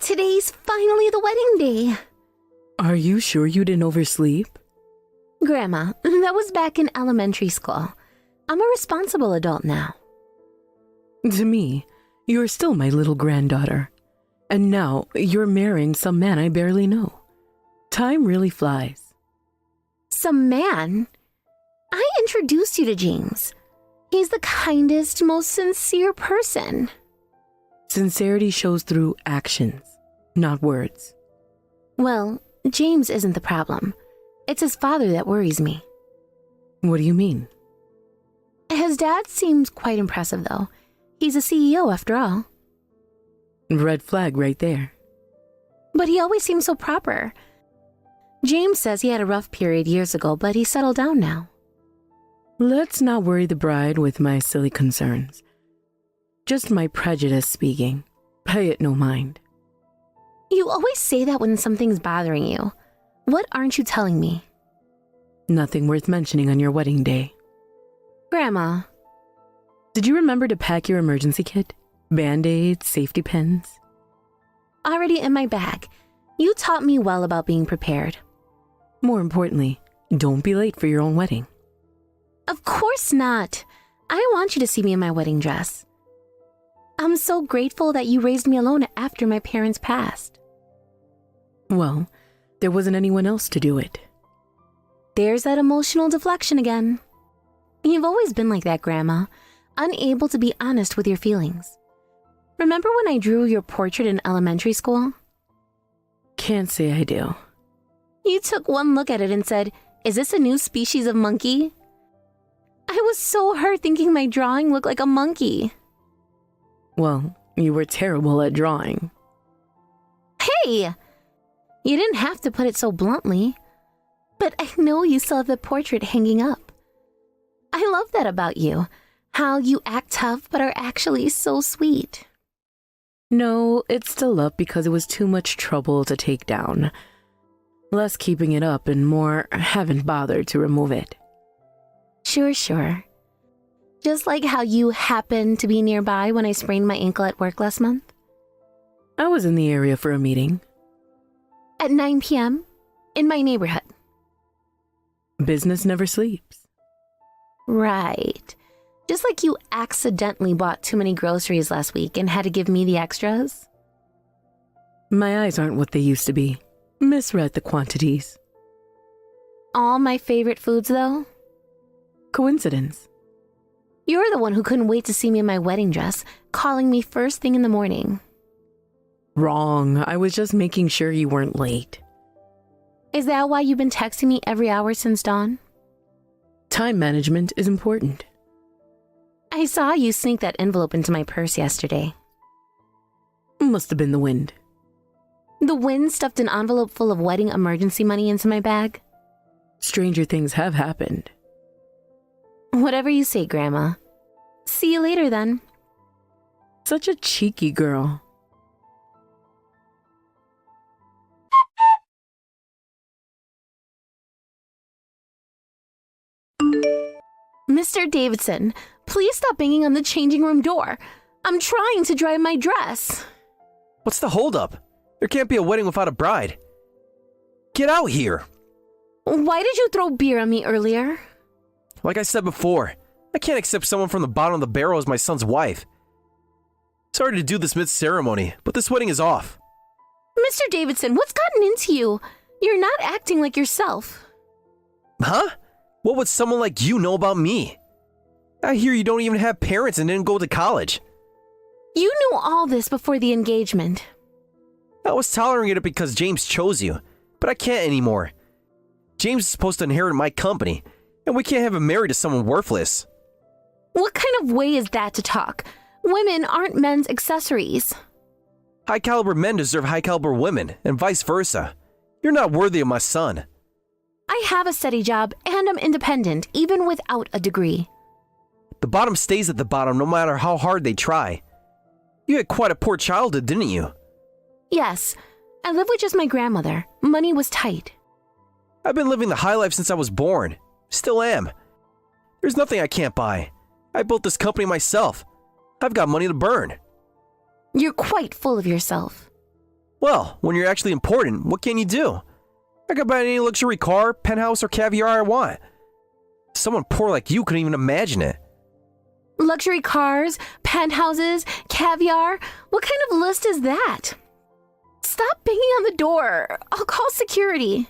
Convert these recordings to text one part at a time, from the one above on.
Today's finally the wedding day. Are you sure you didn't oversleep? Grandma, that was back in elementary school. I'm a responsible adult now. To me, you're still my little granddaughter. And now you're marrying some man I barely know. Time really flies. Some man? I introduced you to James. He's the kindest, most sincere person. Sincerity shows through actions, not words. Well, James isn't the problem. It's his father that worries me. What do you mean? His dad seems quite impressive, though. He's a CEO after all. Red flag right there. But he always seems so proper. James says he had a rough period years ago, but he's settled down now. Let's not worry the bride with my silly concerns. Just my prejudice speaking. Pay it no mind. You always say that when something's bothering you. What aren't you telling me? Nothing worth mentioning on your wedding day. Grandma. Did you remember to pack your emergency kit? Band-aids, safety pins? Already in my bag. You taught me well about being prepared. More importantly, don't be late for your own wedding. Of course not. I want you to see me in my wedding dress. I'm so grateful that you raised me alone after my parents passed. Well, there wasn't anyone else to do it. There's that emotional deflection again. You've always been like that, Grandma, unable to be honest with your feelings. Remember when I drew your portrait in elementary school? Can't say I do. You took one look at it and said, "Is this a new species of monkey?" I was so hurt thinking my drawing looked like a monkey. Well, you were terrible at drawing. Hey! You didn't have to put it so bluntly. But I know you still have the portrait hanging up. I love that about you. How you act tough but are actually so sweet. No, it's still up because it was too much trouble to take down. Less keeping it up and more haven't bothered to remove it. Sure. Just like how you happened to be nearby when I sprained my ankle at work last month. I was in the area for a meeting. At 9 p.m. in my neighborhood. Business never sleeps. Right. Just like you accidentally bought too many groceries last week and had to give me the extras. My eyes aren't what they used to be. Misread the quantities. All my favorite foods, though? Coincidence. You're the one who couldn't wait to see me in my wedding dress, calling me first thing in the morning. Wrong. I was just making sure you weren't late. Is that why you've been texting me every hour since dawn? Time management is important. I saw you sneak that envelope into my purse yesterday. Must have been the wind. The wind stuffed an envelope full of wedding emergency money into my bag? Stranger things have happened. Whatever you say, Grandma. See you later, then. Such a cheeky girl. Mr. Davidson, please stop banging on the changing room door. I'm trying to dry my dress. What's the holdup? There can't be a wedding without a bride. Get out here! Why did you throw beer on me earlier? Like I said before, I can't accept someone from the bottom of the barrel as my son's wife. Sorry to do this mid-ceremony, but this wedding is off. Mr. Davidson, what's gotten into you? You're not acting like yourself. Huh? What would someone like you know about me? I hear you don't even have parents and didn't go to college. You knew all this before the engagement. I was tolerating it because James chose you, but I can't anymore. James is supposed to inherit my company, and we can't have him married to someone worthless. What kind of way is that to talk? Women aren't men's accessories. High-caliber men deserve high-caliber women, and vice versa. You're not worthy of my son. I have a steady job, and I'm independent, even without a degree. The bottom stays at the bottom no matter how hard they try. You had quite a poor childhood, didn't you? Yes, I lived with just my grandmother. Money was tight. I've been living the high life since I was born. Still am. There's nothing I can't buy. I built this company myself. I've got money to burn. You're quite full of yourself. Well, when you're actually important, what can you do? I can buy any luxury car, penthouse, or caviar I want. Someone poor like you couldn't even imagine it. Luxury cars, penthouses, caviar? What kind of list is that? Stop banging on the door. I'll call security.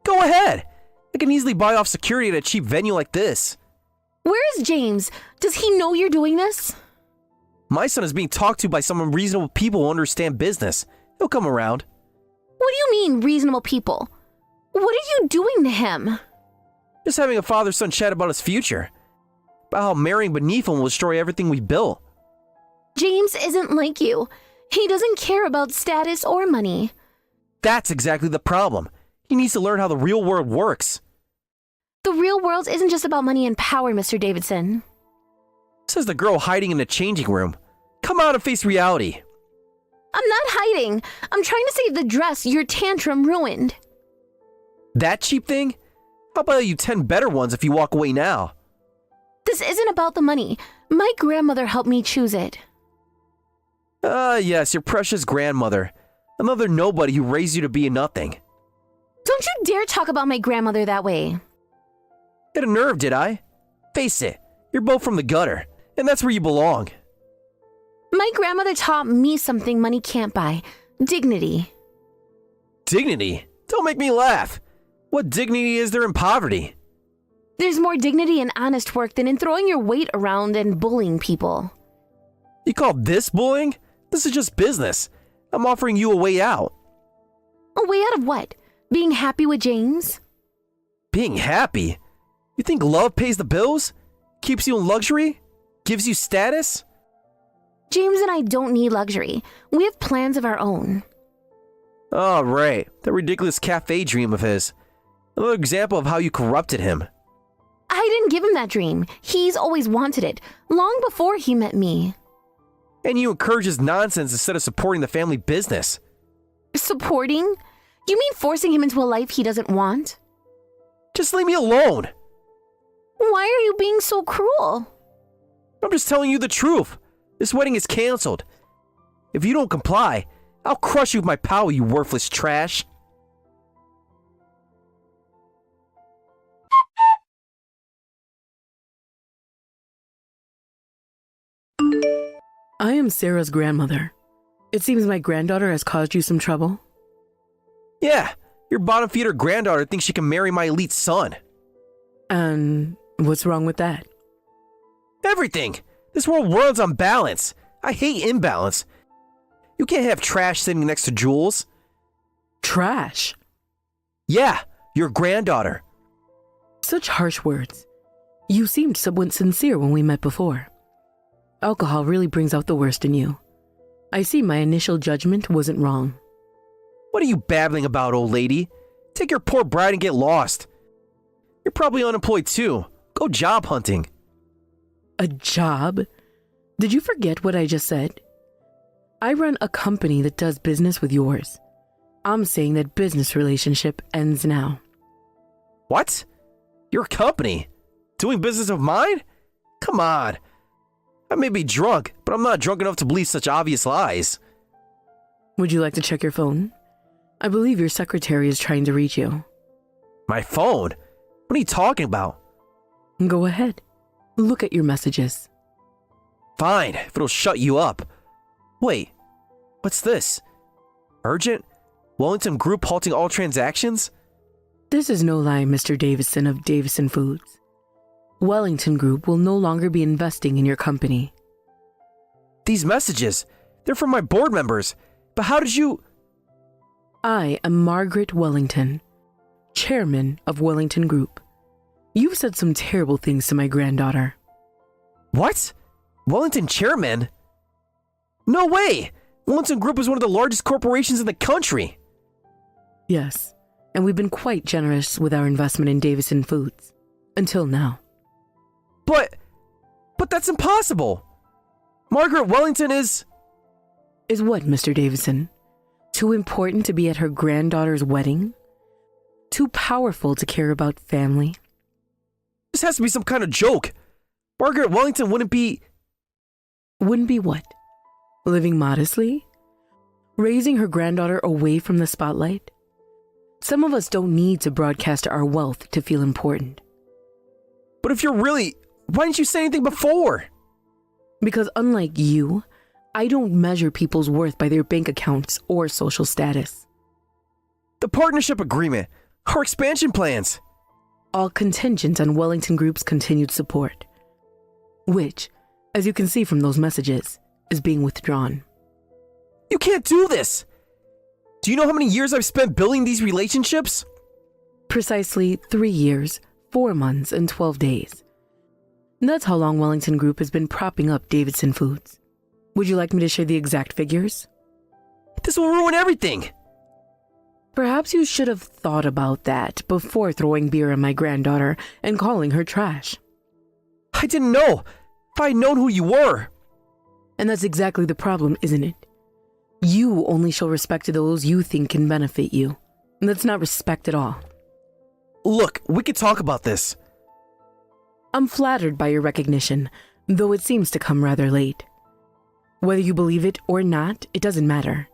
Go ahead. I can easily buy off security at a cheap venue like this. Where is James? Does he know you're doing this? My son is being talked to by some reasonable people who understand business. He'll come around. What do you mean, reasonable people? What are you doing to him? Just having a father-son chat about his future. About how marrying beneath him will destroy everything we built. James isn't like you. He doesn't care about status or money. That's exactly the problem. He needs to learn how the real world works. The real world isn't just about money and power, Mr. Davidson. Says the girl hiding in the changing room. Come out and face reality. I'm not hiding. I'm trying to save the dress your tantrum ruined. That cheap thing? I'll buy you 10 better ones if you walk away now. This isn't about the money. My grandmother helped me choose it. Yes, your precious grandmother. Another nobody who raised you to be a nothing. Don't you dare talk about my grandmother that way. Hit a nerve, did I? Face it, you're both from the gutter, and that's where you belong. My grandmother taught me something money can't buy. Dignity. Dignity? Don't make me laugh. What dignity is there in poverty? There's more dignity in honest work than in throwing your weight around and bullying people. You call this bullying? This is just business. I'm offering you a way out. A way out of what? Being happy with James? Being happy? You think love pays the bills? Keeps you in luxury? Gives you status? James and I don't need luxury. We have plans of our own. Oh, right. That ridiculous cafe dream of his. Another example of how you corrupted him. I didn't give him that dream. He's always wanted it, long before he met me. And you encourage his nonsense instead of supporting the family business. Supporting? You mean forcing him into a life he doesn't want? Just leave me alone. Why are you being so cruel? I'm just telling you the truth. This wedding is canceled. If you don't comply, I'll crush you with my power, you worthless trash. I am Sarah's grandmother. It seems my granddaughter has caused you some trouble. Yeah, your bottom-feeder granddaughter thinks she can marry my elite son. And what's wrong with that? Everything! This world runs on balance. I hate imbalance. You can't have trash sitting next to jewels. Trash? Yeah, your granddaughter. Such harsh words. You seemed somewhat sincere when we met before. Alcohol really brings out the worst in you. I see my initial judgment wasn't wrong. What are you babbling about, old lady? Take your poor bride and get lost. You're probably unemployed too. Go job hunting. A job? Did you forget what I just said? I run a company that does business with yours. I'm saying that business relationship ends now. What? Your company? Doing business of mine? Come on. I may be drunk, but I'm not drunk enough to believe such obvious lies. Would you like to check your phone? I believe your secretary is trying to reach you. My phone? What are you talking about? Go ahead. Look at your messages. Fine, if it'll shut you up. Wait, what's this? Urgent? Wellington Group halting all transactions? This is no lie, Mr. Davison of Davison Foods. Wellington Group will no longer be investing in your company. These messages, they're from my board members. But how did you... I am Margaret Wellington, chairman of Wellington Group. You've said some terrible things to my granddaughter. What? Wellington chairman? No way! Wellington Group is one of the largest corporations in the country. Yes, and we've been quite generous with our investment in Davison Foods. Until now. But that's impossible! Margaret Wellington is... Is what, Mr. Davison? Too important to be at her granddaughter's wedding? Too powerful to care about family? This has to be some kind of joke. Margaret Wellington wouldn't be... Wouldn't be what? Living modestly? raising her granddaughter away from the spotlight. Some of us don't need to broadcast our wealth to feel important. But if you're really... Why didn't you say anything before? Because unlike you, I don't measure people's worth by their bank accounts or social status. The partnership agreement, our expansion plans. All contingent on Wellington Group's continued support, which, as you can see from those messages, is being withdrawn. You can't do this! Do you know how many years I've spent building these relationships? Precisely 3 years, 4 months, and 12 days. That's how long Wellington Group has been propping up Davidson Foods. Would you like me to share the exact figures? This will ruin everything! Perhaps you should have thought about that before throwing beer at my granddaughter and calling her trash. I didn't know! If I had known who you were! And that's exactly the problem, isn't it? You only show respect to those you think can benefit you. And that's not respect at all. Look, we could talk about this. I'm flattered by your recognition, though it seems to come rather late. Whether you believe it or not, it doesn't matter.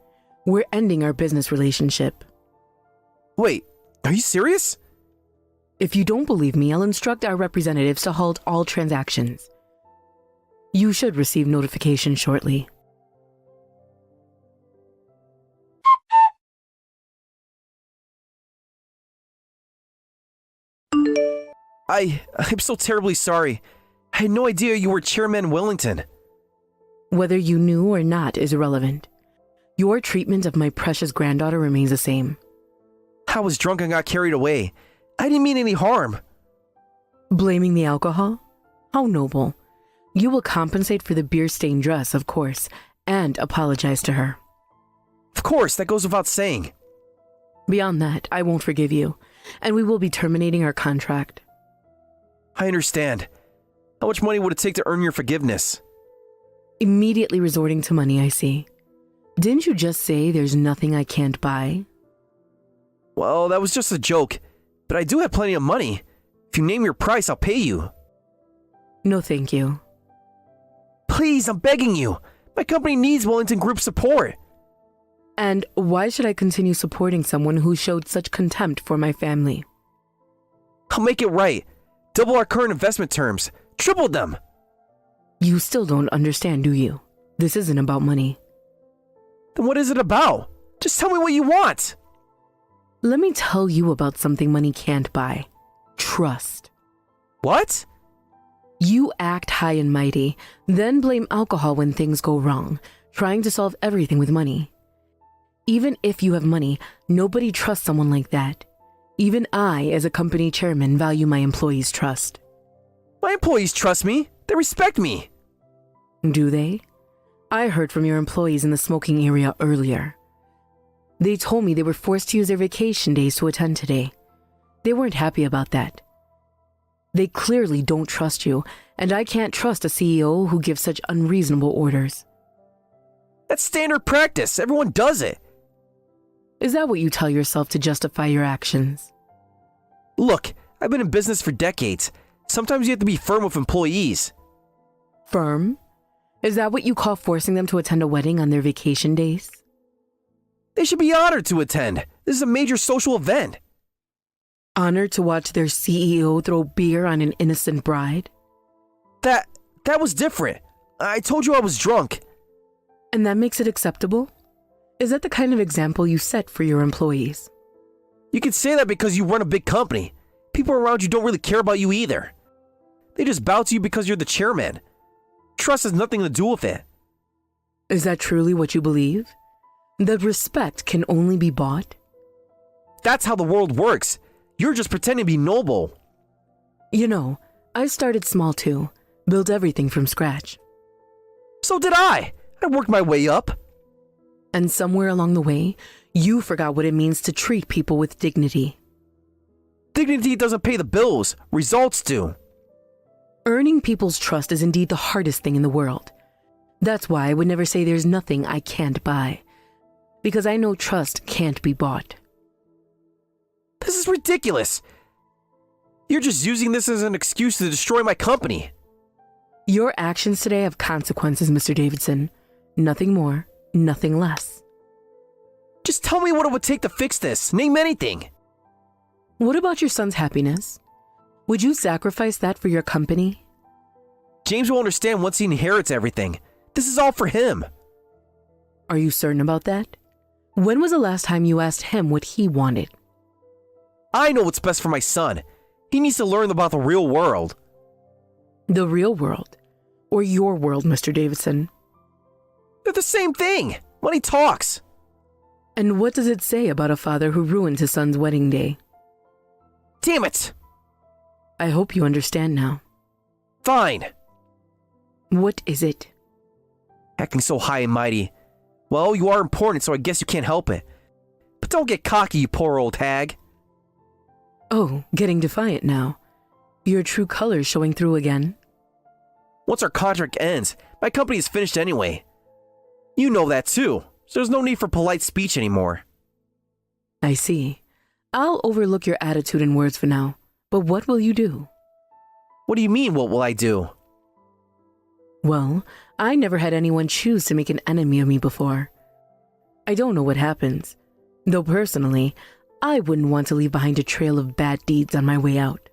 We're ending our business relationship. Wait, are you serious? If you don't believe me, I'll instruct our representatives to halt all transactions. You should receive notification shortly. I'm so terribly sorry. I had no idea you were Chairman Wellington. Whether you knew or not is irrelevant. Your treatment of my precious granddaughter remains the same. I was drunk and got carried away. I didn't mean any harm. Blaming the alcohol? How noble. You will compensate for the beer-stained dress, of course, and apologize to her. Of course, that goes without saying. Beyond that, I won't forgive you, and we will be terminating our contract. I understand. How much money would it take to earn your forgiveness? Immediately resorting to money, I see. Didn't you just say there's nothing I can't buy? Well, that was just a joke, but I do have plenty of money. If you name your price, I'll pay you. No, thank you. Please, I'm begging you. My company needs Wellington Group support. And why should I continue supporting someone who showed such contempt for my family? I'll make it right. Double our current investment terms. Triple them. You still don't understand, do you? This isn't about money. Then what is it about? Just tell me what you want. Let me tell you about something money can't buy. Trust. What? You act high and mighty, then blame alcohol when things go wrong, trying to solve everything with money. Even if you have money, nobody trusts someone like that. Even I, as a company chairman, value my employees' trust. My employees trust me. They respect me. Do they? I heard from your employees in the smoking area earlier. They told me they were forced to use their vacation days to attend today. They weren't happy about that. They clearly don't trust you, and I can't trust a CEO who gives such unreasonable orders. That's standard practice. Everyone does it. Is that what you tell yourself to justify your actions? Look, I've been in business for decades. Sometimes you have to be firm with employees. Firm? Is that what you call forcing them to attend a wedding on their vacation days? They should be honored to attend. This is a major social event. Honored to watch their CEO throw beer on an innocent bride? That was different. I told you I was drunk. And that makes it acceptable? Is that the kind of example you set for your employees? You can say that because you run a big company. People around you don't really care about you either. They just bow to you because you're the chairman. Trust has nothing to do with it. Is that truly what you believe? That respect can only be bought? That's how the world works. You're just pretending to be noble. You know, I started small too. Built everything from scratch. So did I. I worked my way up. And somewhere along the way, you forgot what it means to treat people with dignity. Dignity doesn't pay the bills. Results do. Earning people's trust is indeed the hardest thing in the world. That's why I would never say there's nothing I can't buy. Because I know trust can't be bought. This is ridiculous. You're just using this as an excuse to destroy my company. Your actions today have consequences, Mr. Davidson. Nothing more, nothing less. Just tell me what it would take to fix this. Name anything. What about your son's happiness? Would you sacrifice that for your company? James will understand once he inherits everything. This is all for him. Are you certain about that? When was the last time you asked him what he wanted? I know what's best for my son. He needs to learn about the real world. The real world? Or your world, Mr. Davidson? They're the same thing. Money talks. And what does it say about a father who ruined his son's wedding day? Damn it! I hope you understand now. Fine. What is it? Acting so high and mighty. Well, you are important, so I guess you can't help it. But don't get cocky, you poor old hag. Oh, getting defiant now. Your true colors showing through again. Once our contract ends, my company is finished anyway. You know that too, so there's no need for polite speech anymore. I see. I'll overlook your attitude and words for now, but what will you do? What do you mean, what will I do? Well, I never had anyone choose to make an enemy of me before. I don't know what happens, though personally, I wouldn't want to leave behind a trail of bad deeds on my way out.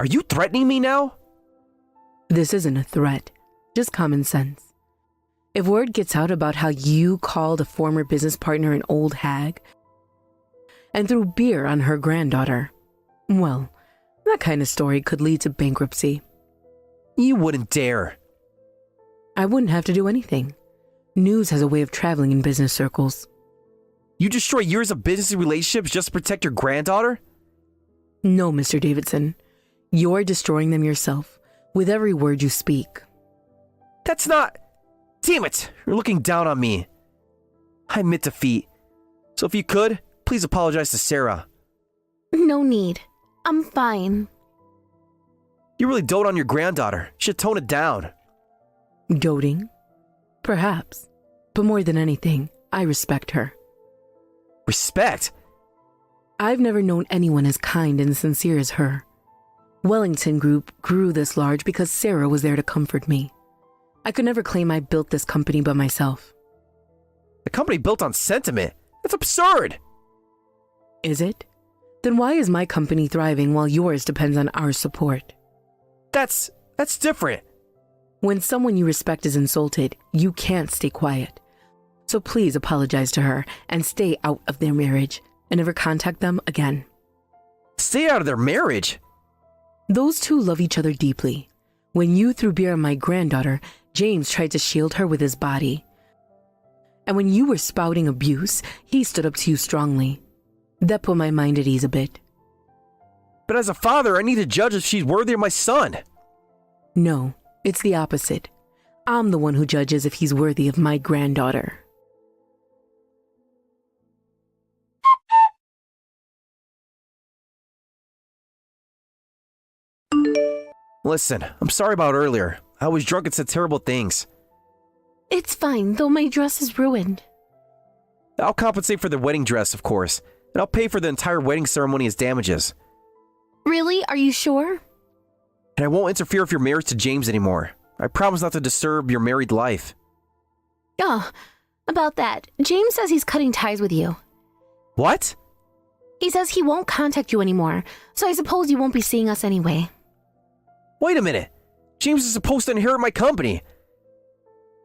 Are you threatening me now? This isn't a threat, just common sense. If word gets out about how you called a former business partner an old hag and threw beer on her granddaughter, well, that kind of story could lead to bankruptcy. You wouldn't dare. I wouldn't have to do anything. News has a way of traveling in business circles. You destroy years of business relationships just to protect your granddaughter? No, Mr. Davidson. You're destroying them yourself with every word you speak. That's not... Damn it! You're looking down on me. I admit defeat. So if you could, please apologize to Sarah. No need. I'm fine. You really dote on your granddaughter. You should tone it down. Doting? Perhaps. But more than anything, I respect her. Respect? I've never known anyone as kind and sincere as her. Wellington Group grew this large because Sarah was there to comfort me. I could never claim I built this company by myself. The company built on sentiment? That's absurd! Is it? Then why is my company thriving while yours depends on our support? That's different. When someone you respect is insulted, you can't stay quiet. So please apologize to her and stay out of their marriage and never contact them again. Stay out of their marriage? Those two love each other deeply. When you threw beer on my granddaughter, James tried to shield her with his body. And when you were spouting abuse, he stood up to you strongly. That put my mind at ease a bit. But as a father, I need to judge if she's worthy of my son. No, it's the opposite. I'm the one who judges if he's worthy of my granddaughter. Listen, I'm sorry about earlier. I was drunk and said terrible things. It's fine, though my dress is ruined. I'll compensate for the wedding dress, of course, and I'll pay for the entire wedding ceremony as damages. Really? Are you sure? And I won't interfere with your marriage to James anymore. I promise not to disturb your married life. Oh, about that. James says he's cutting ties with you. What? He says he won't contact you anymore, so I suppose you won't be seeing us anyway. Wait a minute. James is supposed to inherit my company.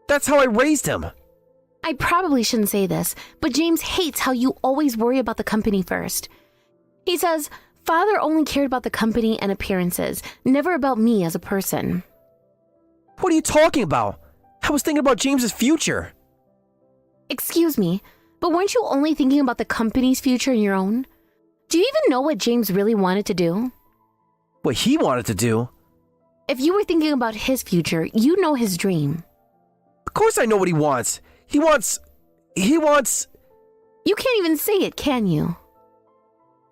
That's how I raised him. I probably shouldn't say this, but James hates how you always worry about the company first. He says, Father only cared about the company and appearances, never about me as a person. What are you talking about? I was thinking about James's future. Excuse me, but weren't you only thinking about the company's future and your own? Do you even know what James really wanted to do? What he wanted to do? If you were thinking about his future, you know his dream. Of course I know what he wants. He wants... You can't even say it, can you?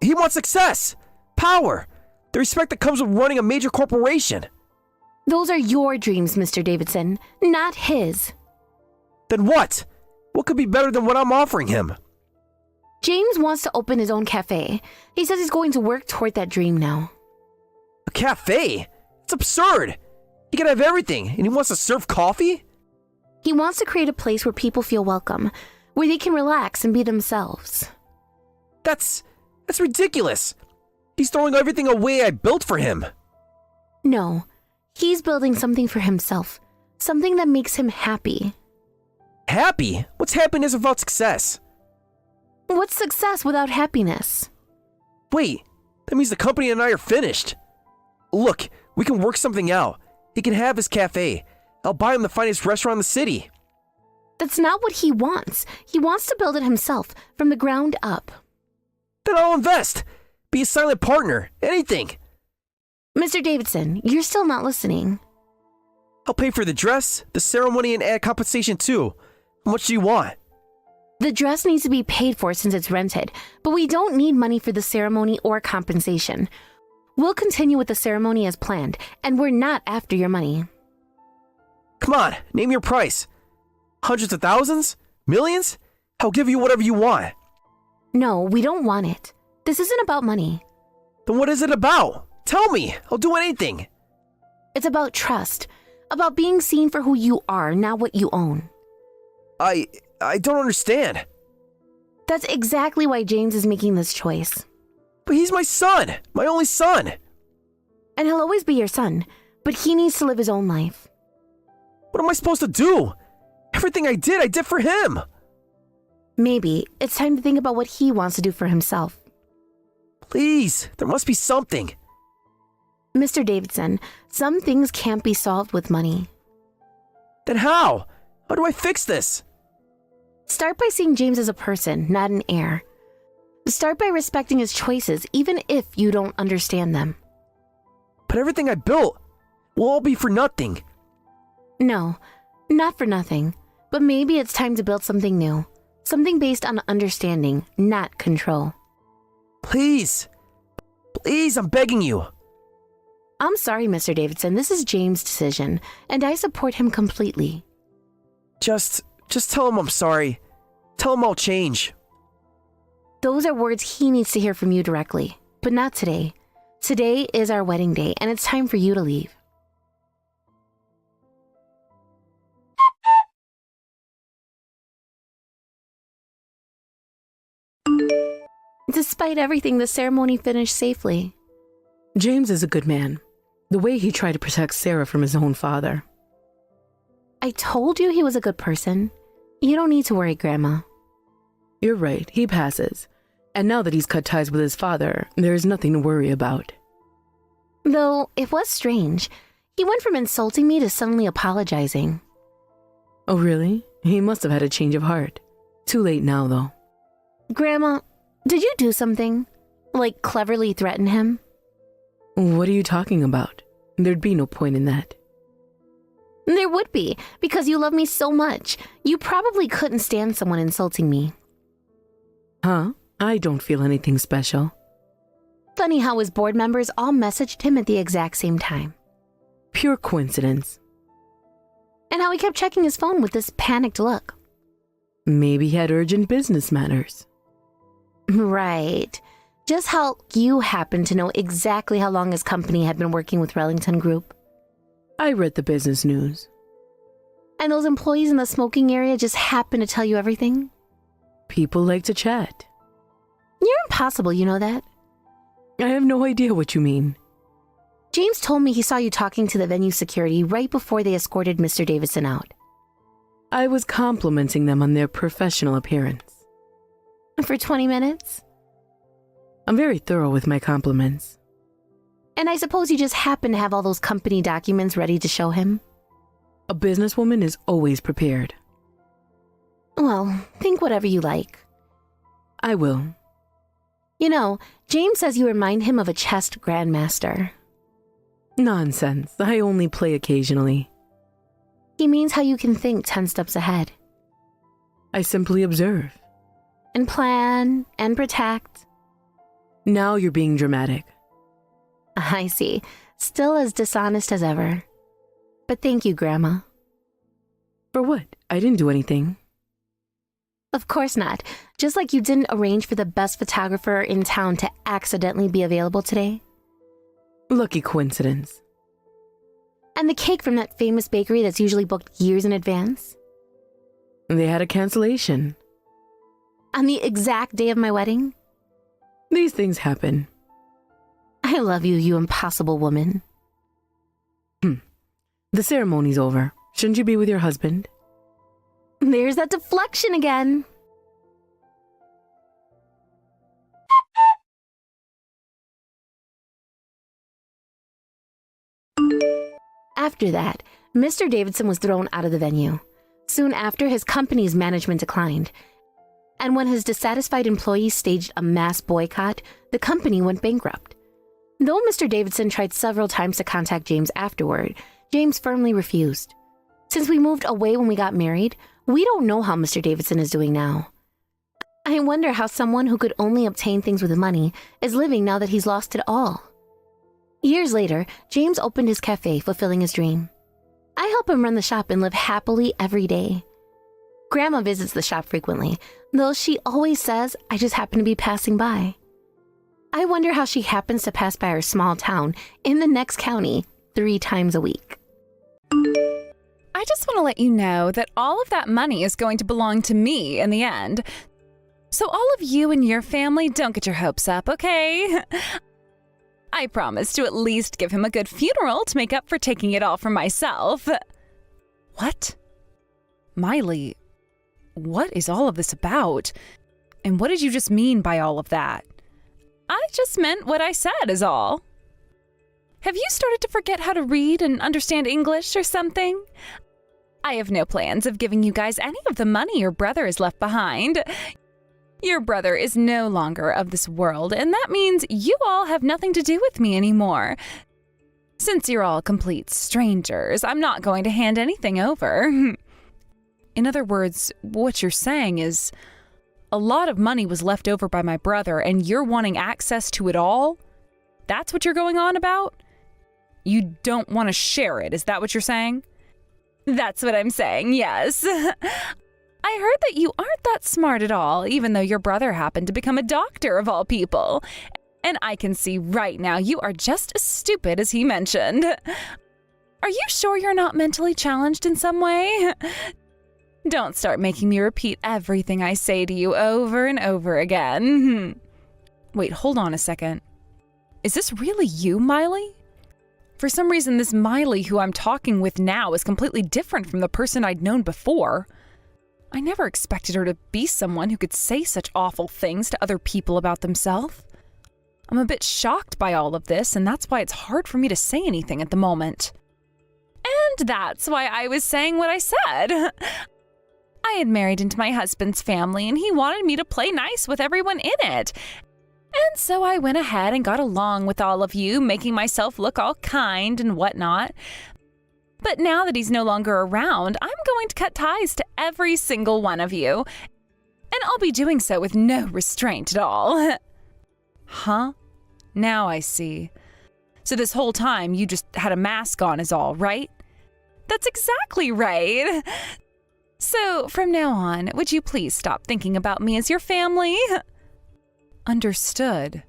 He wants success, power, the respect that comes with running a major corporation. Those are your dreams, Mr. Davidson, not his. Then what? What could be better than what I'm offering him? James wants to open his own cafe. He says he's going to work toward that dream now. A cafe? It's absurd. He can have everything, and he wants to serve coffee? He wants to create a place where people feel welcome, where they can relax and be themselves. That's ridiculous. He's throwing everything away I built for him. No, he's building something for himself, something that makes him happy. Happy? What's happiness without success? What's success without happiness? Wait, that means the company and I are finished. Look, we can work something out. He can have his cafe. I'll buy him the finest restaurant in the city. That's not what he wants. He wants to build it himself, from the ground up. Then I'll invest. Be a silent partner. Anything. Mr. Davidson, you're still not listening. I'll pay for the dress, the ceremony, and add compensation too. How much do you want? The dress needs to be paid for since it's rented, but we don't need money for the ceremony or compensation. We'll continue with the ceremony as planned, and we're not after your money. Come on, name your price. Hundreds of thousands? Millions? I'll give you whatever you want. No, we don't want it. This isn't about money. Then what is it about? Tell me. I'll do anything. It's about trust, about being seen for who you are, not what you own. I don't understand. That's exactly why James is making this choice. But he's my son, my only son. And he'll always be your son, but he needs to live his own life. What am I supposed to do? Everything I did for him. Maybe it's time to think about what he wants to do for himself. Please, there must be something. Mr. Davidson, some things can't be solved with money. Then how? How do I fix this? Start by seeing James as a person, not an heir. Start by respecting his choices, even if you don't understand them. But everything I built will all be for nothing. No, not for nothing. But maybe it's time to build something new. Something based on understanding, not control. Please. Please, I'm begging you. I'm sorry, Mr. Davidson. This is James' decision, and I support him completely. Just tell him I'm sorry. Tell him I'll change. Those are words he needs to hear from you directly, but not today. Today is our wedding day, and it's time for you to leave. Despite everything, the ceremony finished safely. James is a good man. The way he tried to protect Sarah from his own father. I told you he was a good person. You don't need to worry, Grandma. You're right, he passes. And now that he's cut ties with his father, there is nothing to worry about. Though, it was strange. He went from insulting me to suddenly apologizing. Oh, really? He must have had a change of heart. Too late now, though. Grandma, did you do something? Like cleverly threaten him? What are you talking about? There'd be no point in that. There would be, because you love me so much. You probably couldn't stand someone insulting me. Huh? I don't feel anything special. Funny how his board members all messaged him at the exact same time. Pure coincidence. And how he kept checking his phone with this panicked look. Maybe he had urgent business matters. Right. Just how you happen to know exactly how long his company had been working with Rellington Group. I read the business news. And those employees in the smoking area just happen to tell you everything? People like to chat. You're impossible, you know that? I have no idea what you mean. James told me he saw you talking to the venue security right before they escorted Mr. Davidson out. I was complimenting them on their professional appearance. For 20 minutes? I'm very thorough with my compliments. And I suppose you just happen to have all those company documents ready to show him? A businesswoman is always prepared. Well, think whatever you like. I will. You know, James says you remind him of a chess grandmaster. Nonsense. I only play occasionally. He means how you can think 10 steps ahead. I simply observe. And plan, and protect. Now you're being dramatic. I see. Still as dishonest as ever. But thank you, Grandma. For what? I didn't do anything. Of course not. Just like you didn't arrange for the best photographer in town to accidentally be available today. Lucky coincidence. And the cake from that famous bakery that's usually booked years in advance. They had a cancellation. On the exact day of my wedding? These things happen. I love you, you impossible woman. The ceremony's over. Shouldn't you be with your husband? There's that deflection again. After that, Mr. Davidson was thrown out of the venue. Soon after, his company's management declined. And when his dissatisfied employees staged a mass boycott, the company went bankrupt. Though Mr. Davidson tried several times to contact James afterward, James firmly refused. Since we moved away when we got married, we don't know how Mr. Davidson is doing now. I wonder how someone who could only obtain things with money is living now that he's lost it all. Years later, James opened his cafe, fulfilling his dream. I help him run the shop and live happily every day. Grandma visits the shop frequently, though she always says I just happen to be passing by. I wonder how she happens to pass by our small town in the next county 3 times a week. I just want to let you know that all of that money is going to belong to me in the end. So all of you and your family, don't get your hopes up, okay? I promise to at least give him a good funeral to make up for taking it all from myself. What? Miley, what is all of this about? And what did you just mean by all of that? I just meant what I said is all. Have you started to forget how to read and understand English or something? I have no plans of giving you guys any of the money your brother has left behind. Your brother is no longer of this world, and that means you all have nothing to do with me anymore. Since you're all complete strangers, I'm not going to hand anything over. In other words, what you're saying is, a lot of money was left over by my brother, and you're wanting access to it all? That's what you're going on about? You don't want to share it, is that what you're saying? That's what I'm saying, yes. I heard that you aren't that smart at all, even though your brother happened to become a doctor of all people. And I can see right now you are just as stupid as he mentioned. Are you sure you're not mentally challenged in some way? Don't start making me repeat everything I say to you over and over again. Wait, hold on a second. Is this really you, Miley? For some reason, this Miley who I'm talking with now is completely different from the person I'd known before. I never expected her to be someone who could say such awful things to other people about themselves. I'm a bit shocked by all of this, and that's why it's hard for me to say anything at the moment. And that's why I was saying what I said. I had married into my husband's family, and he wanted me to play nice with everyone in it. And so I went ahead and got along with all of you, making myself look all kind and whatnot. But now that he's no longer around, I'm going to cut ties to every single one of you. And I'll be doing so with no restraint at all. Huh? Now I see. So this whole time you just had a mask on is all, right? That's exactly right. So from now on, would you please stop thinking about me as your family? Understood.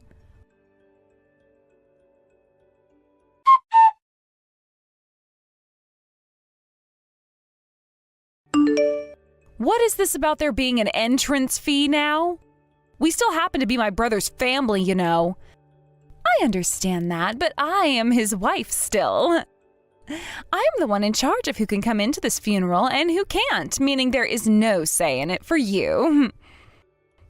What is this about there being an entrance fee now? We still happen to be my brother's family, you know. I understand that, but I am his wife still. I'm the one in charge of who can come into this funeral and who can't, meaning there is no say in it for you.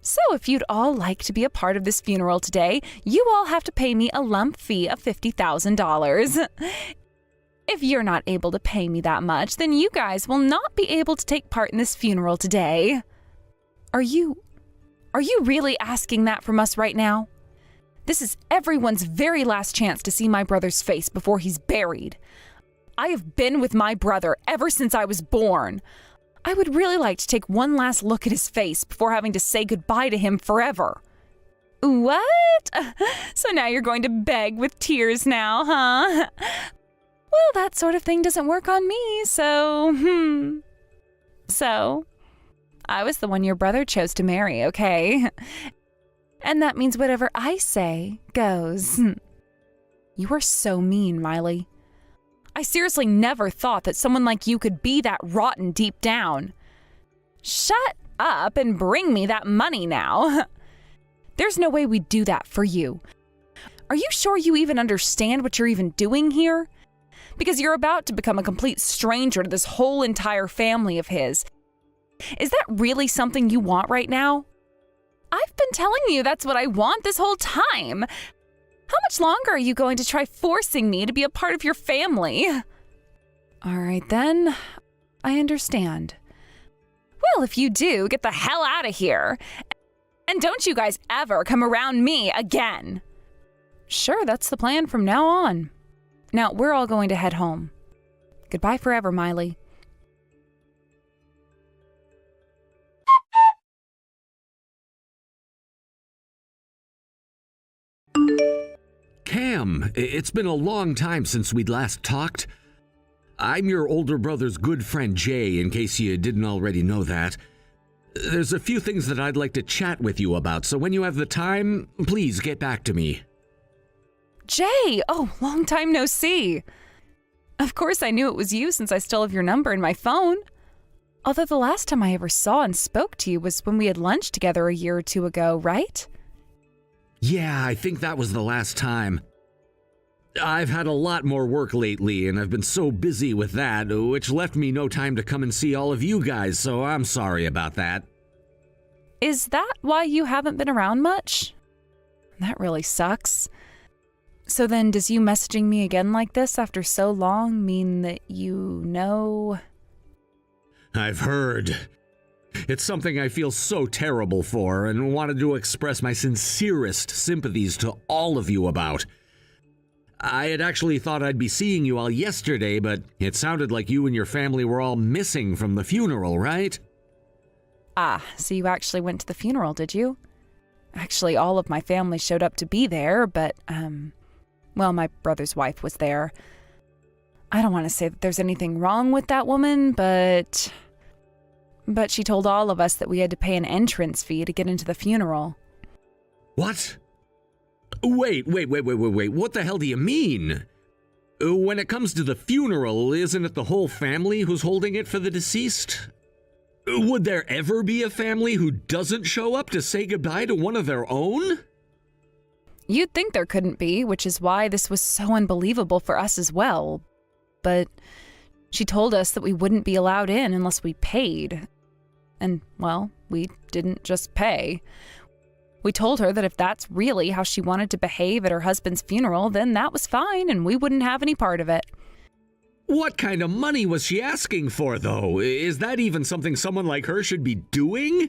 So if you'd all like to be a part of this funeral today, you all have to pay me a lump fee of $50,000. If you're not able to pay me that much, then you guys will not be able to take part in this funeral today. Are you really asking that from us right now? This is everyone's very last chance to see my brother's face before he's buried. I have been with my brother ever since I was born. I would really like to take one last look at his face before having to say goodbye to him forever. What? So now you're going to beg with tears now, huh? Well, that sort of thing doesn't work on me, so, So, I was the one your brother chose to marry, okay? And that means whatever I say goes. You are so mean, Miley. I seriously never thought that someone like you could be that rotten deep down. Shut up and bring me that money now. There's no way we'd do that for you. Are you sure you even understand what you're even doing here? Because you're about to become a complete stranger to this whole entire family of his. Is that really something you want right now? I've been telling you that's what I want this whole time. How much longer are you going to try forcing me to be a part of your family? All right then, I understand. Well, if you do, get the hell out of here. And don't you guys ever come around me again. Sure, that's the plan from now on. Now, we're all going to head home. Goodbye forever, Miley. Cam, it's been a long time since we'd last talked. I'm your older brother's good friend Jay, in case you didn't already know that. There's a few things that I'd like to chat with you about, so when you have the time, please get back to me. Jay! Oh, long time no see. Of course I knew it was you since I still have your number in my phone. Although the last time I ever saw and spoke to you was when we had lunch together a year or two ago, right? Yeah, I think that was the last time. I've had a lot more work lately, and I've been so busy with that, which left me no time to come and see all of you guys, so I'm sorry about that. Is that why you haven't been around much? That really sucks. So then, does you messaging me again like this after so long mean that you know? I've heard. It's something I feel so terrible for, and wanted to express my sincerest sympathies to all of you about. I had actually thought I'd be seeing you all yesterday, but it sounded like you and your family were all missing from the funeral, right? Ah, so you actually went to the funeral, did you? Actually, all of my family showed up to be there, but, well, my brother's wife was there. I don't want to say that there's anything wrong with that woman, but she told all of us that we had to pay an entrance fee to get into the funeral. What? Wait, what the hell do you mean? When it comes to the funeral, isn't it the whole family who's holding it for the deceased? Would there ever be a family who doesn't show up to say goodbye to one of their own? You'd think there couldn't be, which is why this was so unbelievable for us as well. But she told us that we wouldn't be allowed in unless we paid. And, well, we didn't just pay. We told her that if that's really how she wanted to behave at her husband's funeral, then that was fine and we wouldn't have any part of it. What kind of money was she asking for, though? Is that even something someone like her should be doing?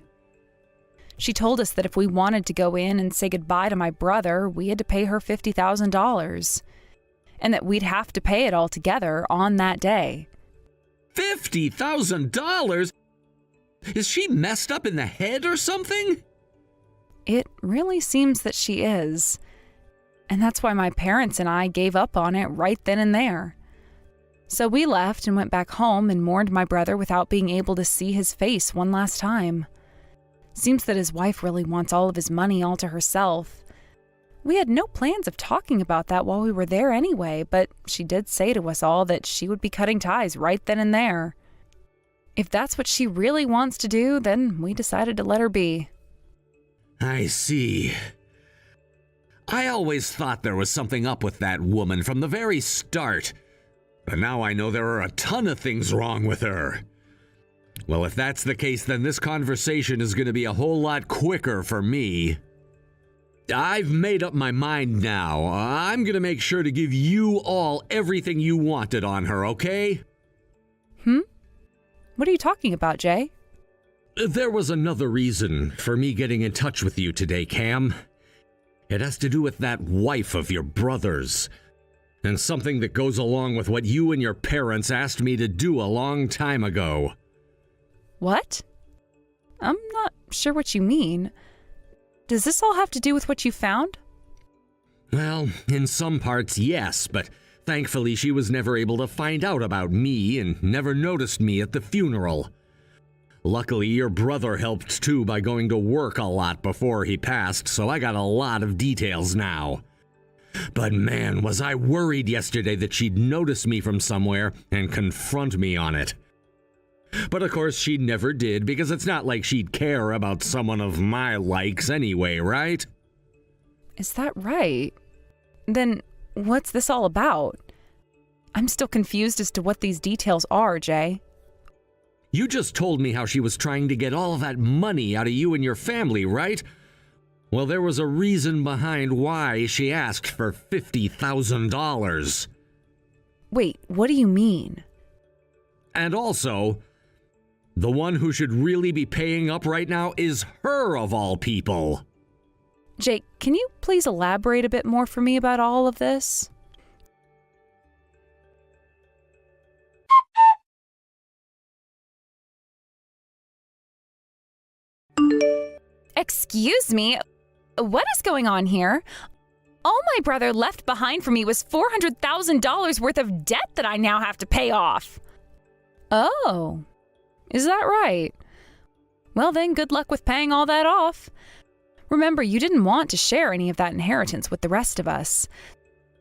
She told us that if we wanted to go in and say goodbye to my brother, we had to pay her $50,000. And that we'd have to pay it all together on that day. $50,000? Is she messed up in the head or something? It really seems that she is. And that's why my parents and I gave up on it right then and there. So we left and went back home and mourned my brother without being able to see his face one last time. Seems that his wife really wants all of his money all to herself. We had no plans of talking about that while we were there anyway, but she did say to us all that she would be cutting ties right then and there. If that's what she really wants to do, then we decided to let her be. I see. I always thought there was something up with that woman from the very start. But now I know there are a ton of things wrong with her. Well, if that's the case, then this conversation is going to be a whole lot quicker for me. I've made up my mind now. I'm going to make sure to give you all everything you wanted on her, okay? What are you talking about, Jay? There was another reason for me getting in touch with you today, Cam. It has to do with that wife of your brother's. And something that goes along with what you and your parents asked me to do a long time ago. What? I'm not sure what you mean. Does this all have to do with what you found? Well, in some parts, yes, but thankfully she was never able to find out about me and never noticed me at the funeral. Luckily, your brother helped too by going to work a lot before he passed, so I got a lot of details now. But man, was I worried yesterday that she'd notice me from somewhere and confront me on it. But of course she never did, because it's not like she'd care about someone of my likes anyway, right? Is that right? Then what's this all about? I'm still confused as to what these details are, Jay. You just told me how she was trying to get all of that money out of you and your family, right? Well, there was a reason behind why she asked for $50,000. Wait, what do you mean? And also, the one who should really be paying up right now is her of all people. Jake, can you please elaborate a bit more for me about all of this? Excuse me, what is going on here? All my brother left behind for me was $400,000 worth of debt that I now have to pay off. Oh, is that right? Well then, good luck with paying all that off. Remember, you didn't want to share any of that inheritance with the rest of us.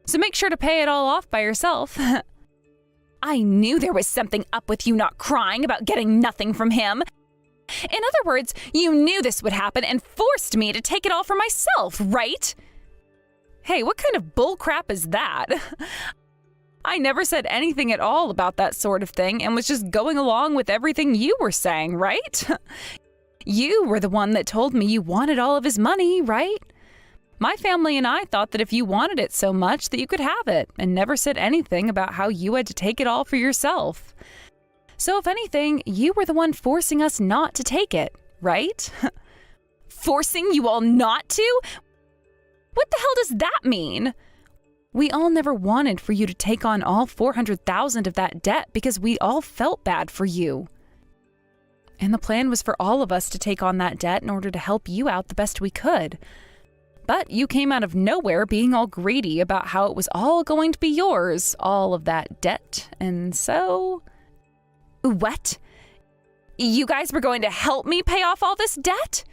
So make sure to pay it all off by yourself. I knew there was something up with you not crying about getting nothing from him. In other words, you knew this would happen and forced me to take it all for myself, right? Hey, what kind of bullcrap is that? I never said anything at all about that sort of thing and was just going along with everything you were saying, right? You were the one that told me you wanted all of his money, right? My family and I thought that if you wanted it so much that you could have it, and never said anything about how you had to take it all for yourself. So if anything, you were the one forcing us not to take it, right? Forcing you all not to? What the hell does that mean? We all never wanted for you to take on all $400,000 of that debt because we all felt bad for you. And the plan was for all of us to take on that debt in order to help you out the best we could. But you came out of nowhere being all greedy about how it was all going to be yours, all of that debt, and so... What? You guys were going to help me pay off all this debt?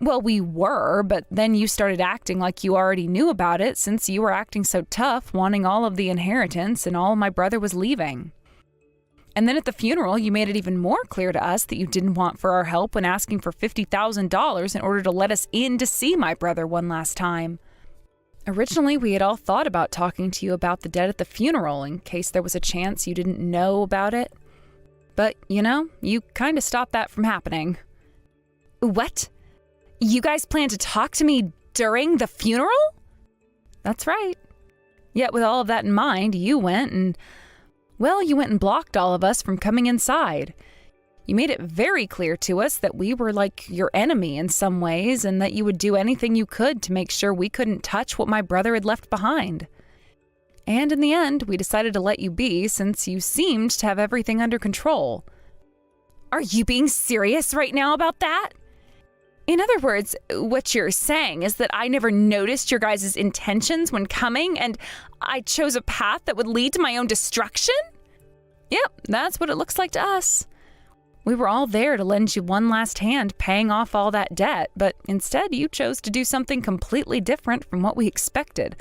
Well, we were, but then you started acting like you already knew about it since you were acting so tough, wanting all of the inheritance and all my brother was leaving. And then at the funeral, you made it even more clear to us that you didn't want for our help when asking for $50,000 in order to let us in to see my brother one last time. Originally, we had all thought about talking to you about the debt at the funeral in case there was a chance you didn't know about it. But, you know, you kind of stopped that from happening. What? You guys plan to talk to me during the funeral? That's right. Yet with all of that in mind, you went and blocked all of us from coming inside. You made it very clear to us that we were like your enemy in some ways and that you would do anything you could to make sure we couldn't touch what my brother had left behind. And in the end, we decided to let you be since you seemed to have everything under control. Are you being serious right now about that? In other words, what you're saying is that I never noticed your guys' intentions when coming and I chose a path that would lead to my own destruction? Yep, that's what it looks like to us. We were all there to lend you one last hand paying off all that debt, but instead you chose to do something completely different from what we expected.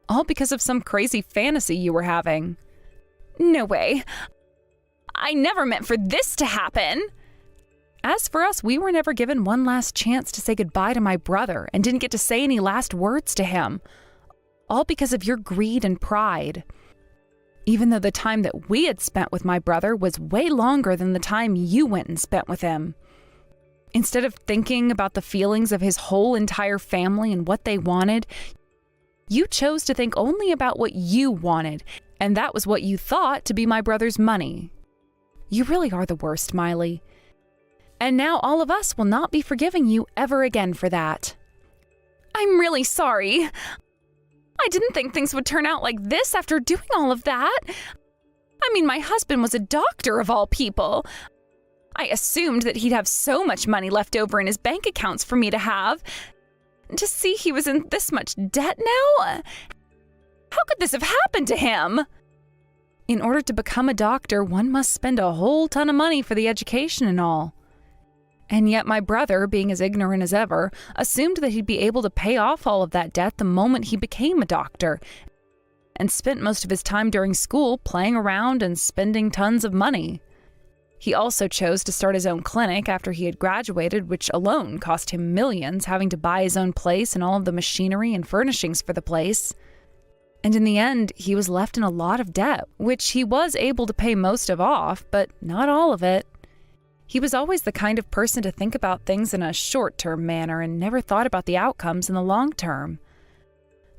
All because of some crazy fantasy you were having. No way. I never meant for this to happen. As for us, we were never given one last chance to say goodbye to my brother and didn't get to say any last words to him. All because of your greed and pride. Even though the time that we had spent with my brother was way longer than the time you went and spent with him. Instead of thinking about the feelings of his whole entire family and what they wanted, you chose to think only about what you wanted, and that was what you thought to be my brother's money. You really are the worst, Miley. And now all of us will not be forgiving you ever again for that. I'm really sorry. I didn't think things would turn out like this after doing all of that. I mean, my husband was a doctor of all people. I assumed that he'd have so much money left over in his bank accounts for me to have. To see he was in this much debt now? How could this have happened to him? In order to become a doctor, one must spend a whole ton of money for the education and all. And yet my brother, being as ignorant as ever, assumed that he'd be able to pay off all of that debt the moment he became a doctor, and spent most of his time during school playing around and spending tons of money. He also chose to start his own clinic after he had graduated, which alone cost him millions, having to buy his own place and all of the machinery and furnishings for the place. And in the end, he was left in a lot of debt, which he was able to pay most of off, but not all of it. He was always the kind of person to think about things in a short-term manner and never thought about the outcomes in the long term.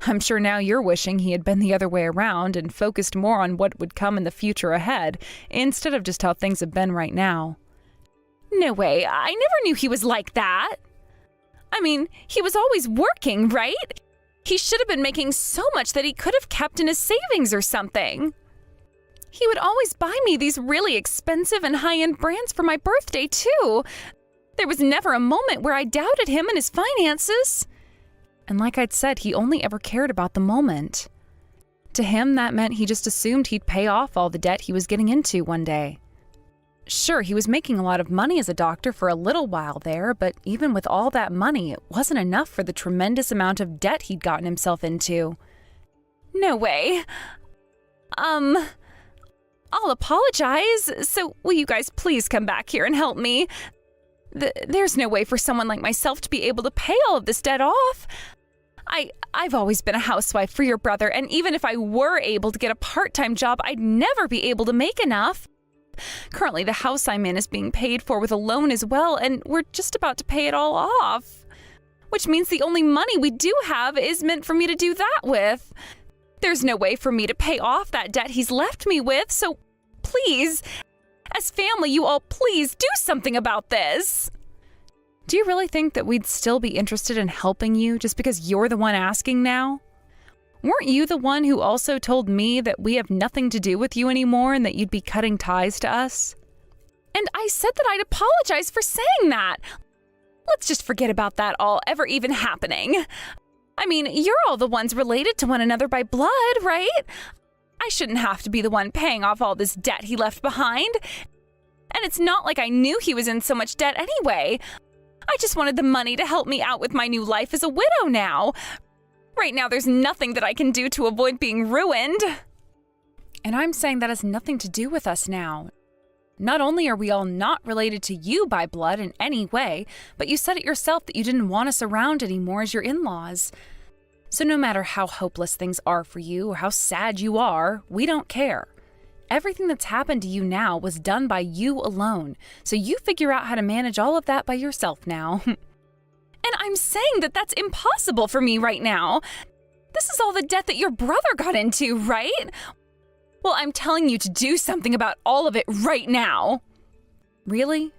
I'm sure now you're wishing he had been the other way around and focused more on what would come in the future ahead, instead of just how things have been right now. No way, I never knew he was like that. I mean, he was always working, right? He should have been making so much that he could have kept in his savings or something. He would always buy me these really expensive and high-end brands for my birthday, too. There was never a moment where I doubted him and his finances. And like I'd said, he only ever cared about the moment. To him, that meant he just assumed he'd pay off all the debt he was getting into one day. Sure, he was making a lot of money as a doctor for a little while there, but even with all that money, it wasn't enough for the tremendous amount of debt he'd gotten himself into. No way. I'll apologize. So will you guys please come back here and help me? There's no way for someone like myself to be able to pay all of this debt off. I've always been a housewife for your brother, and even if I were able to get a part-time job, I'd never be able to make enough. Currently, the house I'm in is being paid for with a loan as well, and we're just about to pay it all off. Which means the only money we do have is meant for me to do that with. There's no way for me to pay off that debt he's left me with, so please, as family, you all please do something about this. Do you really think that we'd still be interested in helping you just because you're the one asking now? Weren't you the one who also told me that we have nothing to do with you anymore and that you'd be cutting ties to us? And I said that I'd apologize for saying that. Let's just forget about that all ever even happening. I mean, you're all the ones related to one another by blood, right? I shouldn't have to be the one paying off all this debt he left behind. And it's not like I knew he was in so much debt anyway. I just wanted the money to help me out with my new life as a widow now. Right now, there's nothing that I can do to avoid being ruined. And I'm saying that has nothing to do with us now. Not only are we all not related to you by blood in any way, but you said it yourself that you didn't want us around anymore as your in-laws. So no matter how hopeless things are for you or how sad you are, we don't care. Everything that's happened to you now was done by you alone, so you figure out how to manage all of that by yourself now. And I'm saying that that's impossible for me right now. This is all the debt that your brother got into, right? Well, I'm telling you to do something about all of it right now. Really?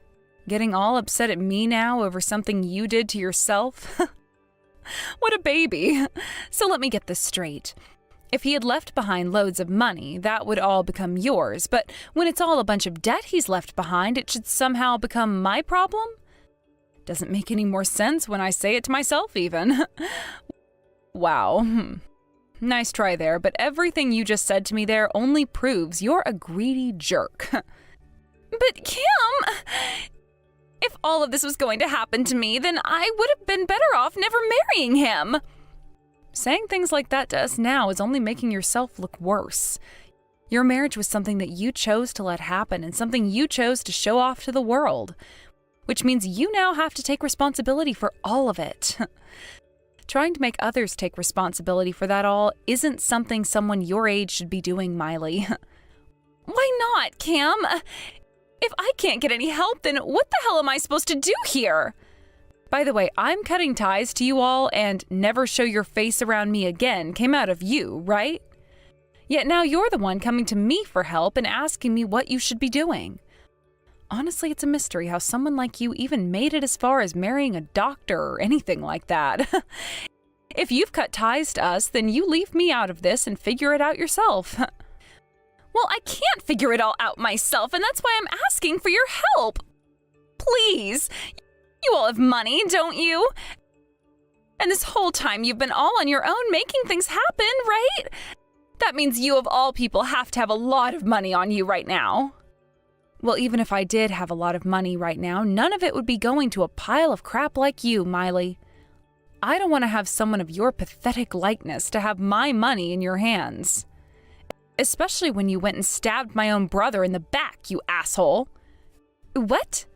Getting all upset at me now over something you did to yourself? What a baby. So let me get this straight. If he had left behind loads of money, that would all become yours. But when it's all a bunch of debt he's left behind, it should somehow become my problem? Doesn't make any more sense when I say it to myself, even. Wow. Nice try there, but everything you just said to me there only proves you're a greedy jerk. But Kim, if all of this was going to happen to me, then I would have been better off never marrying him. Saying things like that to us now is only making yourself look worse. Your marriage was something that you chose to let happen and something you chose to show off to the world, which means you now have to take responsibility for all of it. Trying to make others take responsibility for that all isn't something someone your age should be doing, Miley. Why not, Cam? If I can't get any help, then what the hell am I supposed to do here? By the way, I'm cutting ties to you all, and never show your face around me again came out of you, right? Yet now you're the one coming to me for help and asking me what you should be doing. Honestly, it's a mystery how someone like you even made it as far as marrying a doctor or anything like that. If you've cut ties to us, then you leave me out of this and figure it out yourself. Well, I can't figure it all out myself, and that's why I'm asking for your help. Please. You all have money, don't you? And this whole time you've been all on your own making things happen, right? That means you of all people have to have a lot of money on you right now. Well, even if I did have a lot of money right now, none of it would be going to a pile of crap like you, Miley. I don't want to have someone of your pathetic likeness to have my money in your hands. Especially when you went and stabbed my own brother in the back, you asshole. What?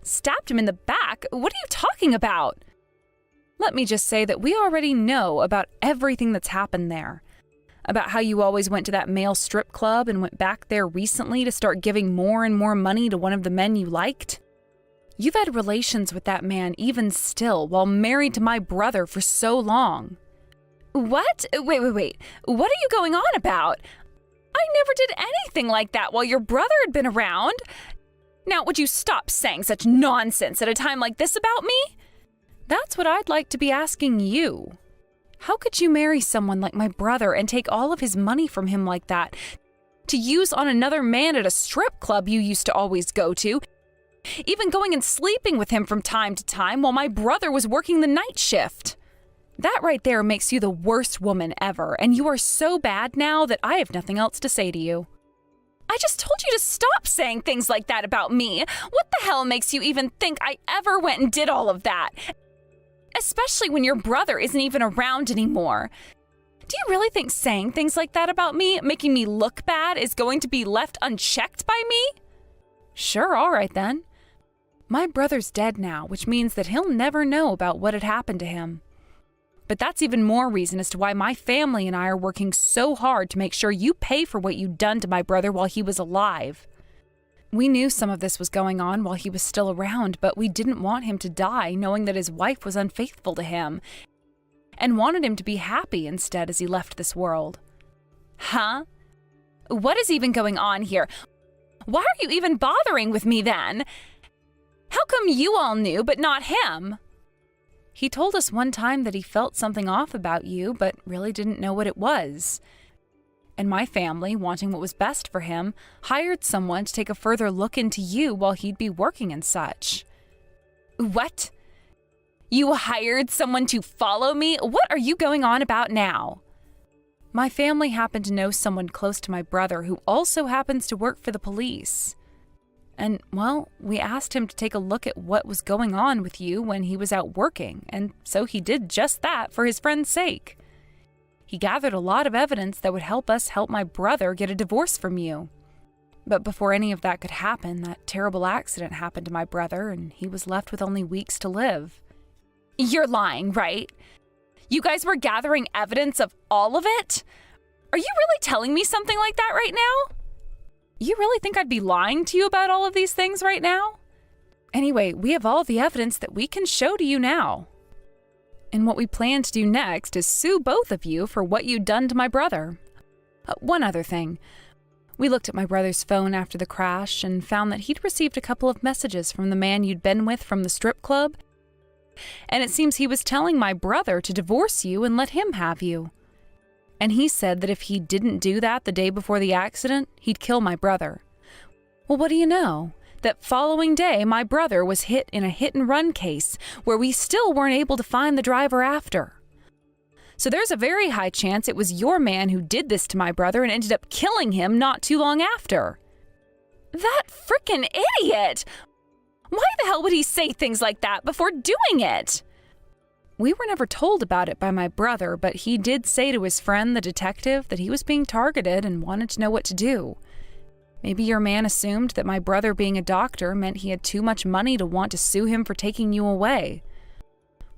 Stabbed him in the back? What are you talking about? Let me just say that we already know about everything that's happened there. About how you always went to that male strip club and went back there recently to start giving more and more money to one of the men you liked. You've had relations with that man even still while married to my brother for so long. What? Wait. What are you going on about? I never did anything like that while your brother had been around. Now, would you stop saying such nonsense at a time like this about me? That's what I'd like to be asking you. How could you marry someone like my brother and take all of his money from him like that to use on another man at a strip club you used to always go to, even going and sleeping with him from time to time while my brother was working the night shift? That right there makes you the worst woman ever, and you are so bad now that I have nothing else to say to you. I just told you to stop saying things like that about me. What the hell makes you even think I ever went and did all of that? Especially when your brother isn't even around anymore. Do you really think saying things like that about me, making me look bad, is going to be left unchecked by me? Sure, all right then. My brother's dead now, which means that he'll never know about what had happened to him. But that's even more reason as to why my family and I are working so hard to make sure you pay for what you'd done to my brother while he was alive. We knew some of this was going on while he was still around, but we didn't want him to die knowing that his wife was unfaithful to him, and wanted him to be happy instead as he left this world. Huh? What is even going on here? Why are you even bothering with me then? How come you all knew but not him? He told us one time that he felt something off about you, but really didn't know what it was. And my family, wanting what was best for him, hired someone to take a further look into you while he'd be working and such. What? You hired someone to follow me? What are you going on about now? My family happened to know someone close to my brother who also happens to work for the police. And, well, we asked him to take a look at what was going on with you when he was out working, and so he did just that for his friend's sake. He gathered a lot of evidence that would help us help my brother get a divorce from you. But before any of that could happen, that terrible accident happened to my brother, and he was left with only weeks to live. You're lying, right? You guys were gathering evidence of all of it? Are you really telling me something like that right now? You really think I'd be lying to you about all of these things right now? Anyway, we have all the evidence that we can show to you now. And what we plan to do next is sue both of you for what you'd done to my brother. One other thing. We looked at my brother's phone after the crash and found that he'd received a couple of messages from the man you'd been with from the strip club. And it seems he was telling my brother to divorce you and let him have you. And he said that if he didn't do that the day before the accident, he'd kill my brother. Well, what do you know? That following day, my brother was hit in a hit-and-run case where we still weren't able to find the driver after. So there's a very high chance it was your man who did this to my brother and ended up killing him not too long after. That frickin' idiot! Why the hell would he say things like that before doing it? We were never told about it by my brother, but he did say to his friend, the detective, that he was being targeted and wanted to know what to do. Maybe your man assumed that my brother being a doctor meant he had too much money to want to sue him for taking you away.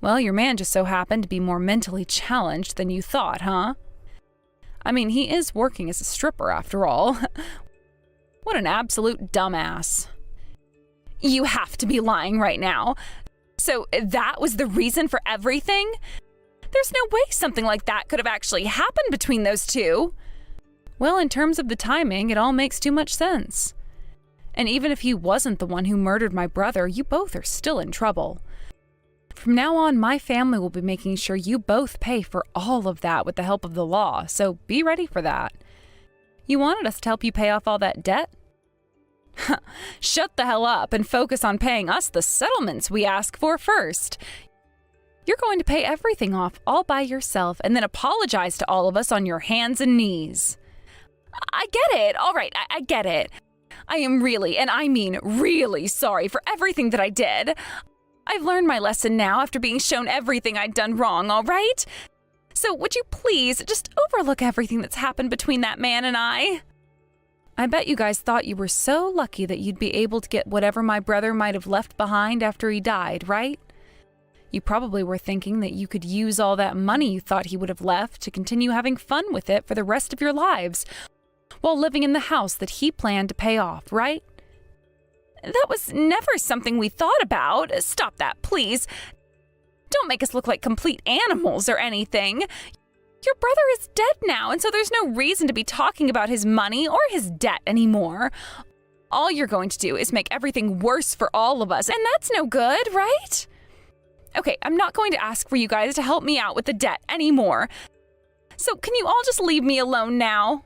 Well, your man just so happened to be more mentally challenged than you thought, huh? I mean, he is working as a stripper after all. What an absolute dumbass. You have to be lying right now. So that was the reason for everything? There's no way something like that could have actually happened between those two. Well, in terms of the timing, it all makes too much sense. And even if he wasn't the one who murdered my brother, you both are still in trouble. From now on, my family will be making sure you both pay for all of that with the help of the law, so be ready for that. You wanted us to help you pay off all that debt? Shut the hell up and focus on paying us the settlements we ask for first. You're going to pay everything off all by yourself and then apologize to all of us on your hands and knees. I get it. All right, I get it. I am really, and I mean really sorry for everything that I did. I've learned my lesson now after being shown everything I'd done wrong, all right? So would you please just overlook everything that's happened between that man and I? I bet you guys thought you were so lucky that you'd be able to get whatever my brother might have left behind after he died, right? You probably were thinking that you could use all that money you thought he would have left to continue having fun with it for the rest of your lives, while living in the house that he planned to pay off, right? That was never something we thought about. Stop that, please. Don't make us look like complete animals or anything. Your brother is dead now, and so there's no reason to be talking about his money or his debt anymore. All you're going to do is make everything worse for all of us, and that's no good, right? Okay, I'm not going to ask for you guys to help me out with the debt anymore. So can you all just leave me alone now?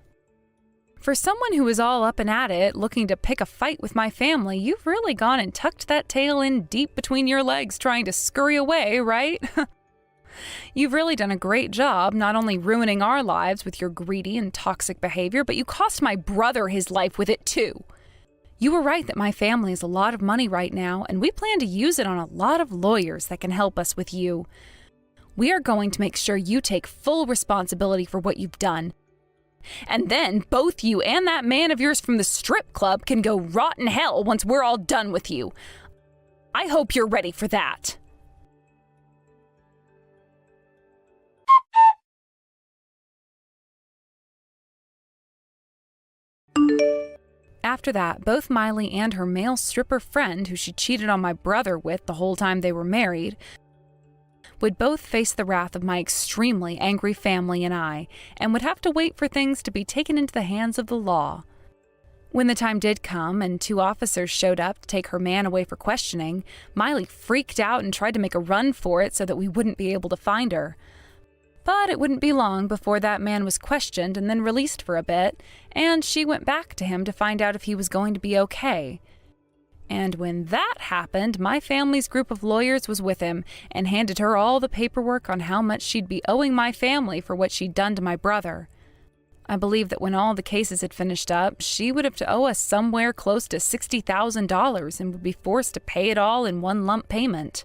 For someone who is all up and at it, looking to pick a fight with my family, you've really gone and tucked that tail in deep between your legs trying to scurry away, right? You've really done a great job not only ruining our lives with your greedy and toxic behavior, but you cost my brother his life with it too. You were right that my family has a lot of money right now, and we plan to use it on a lot of lawyers that can help us with you. We are going to make sure you take full responsibility for what you've done. And then both you and that man of yours from the strip club can go rot in hell once we're all done with you. I hope you're ready for that. After that, both Miley and her male stripper friend, who she cheated on my brother with the whole time they were married, would both face the wrath of my extremely angry family and I, and would have to wait for things to be taken into the hands of the law. When the time did come and 2 officers showed up to take her man away for questioning, Miley freaked out and tried to make a run for it so that we wouldn't be able to find her. But it wouldn't be long before that man was questioned and then released for a bit, and she went back to him to find out if he was going to be okay. And when that happened, my family's group of lawyers was with him and handed her all the paperwork on how much she'd be owing my family for what she'd done to my brother. I believe that when all the cases had finished up, she would have to owe us somewhere close to $60,000 and would be forced to pay it all in one lump payment.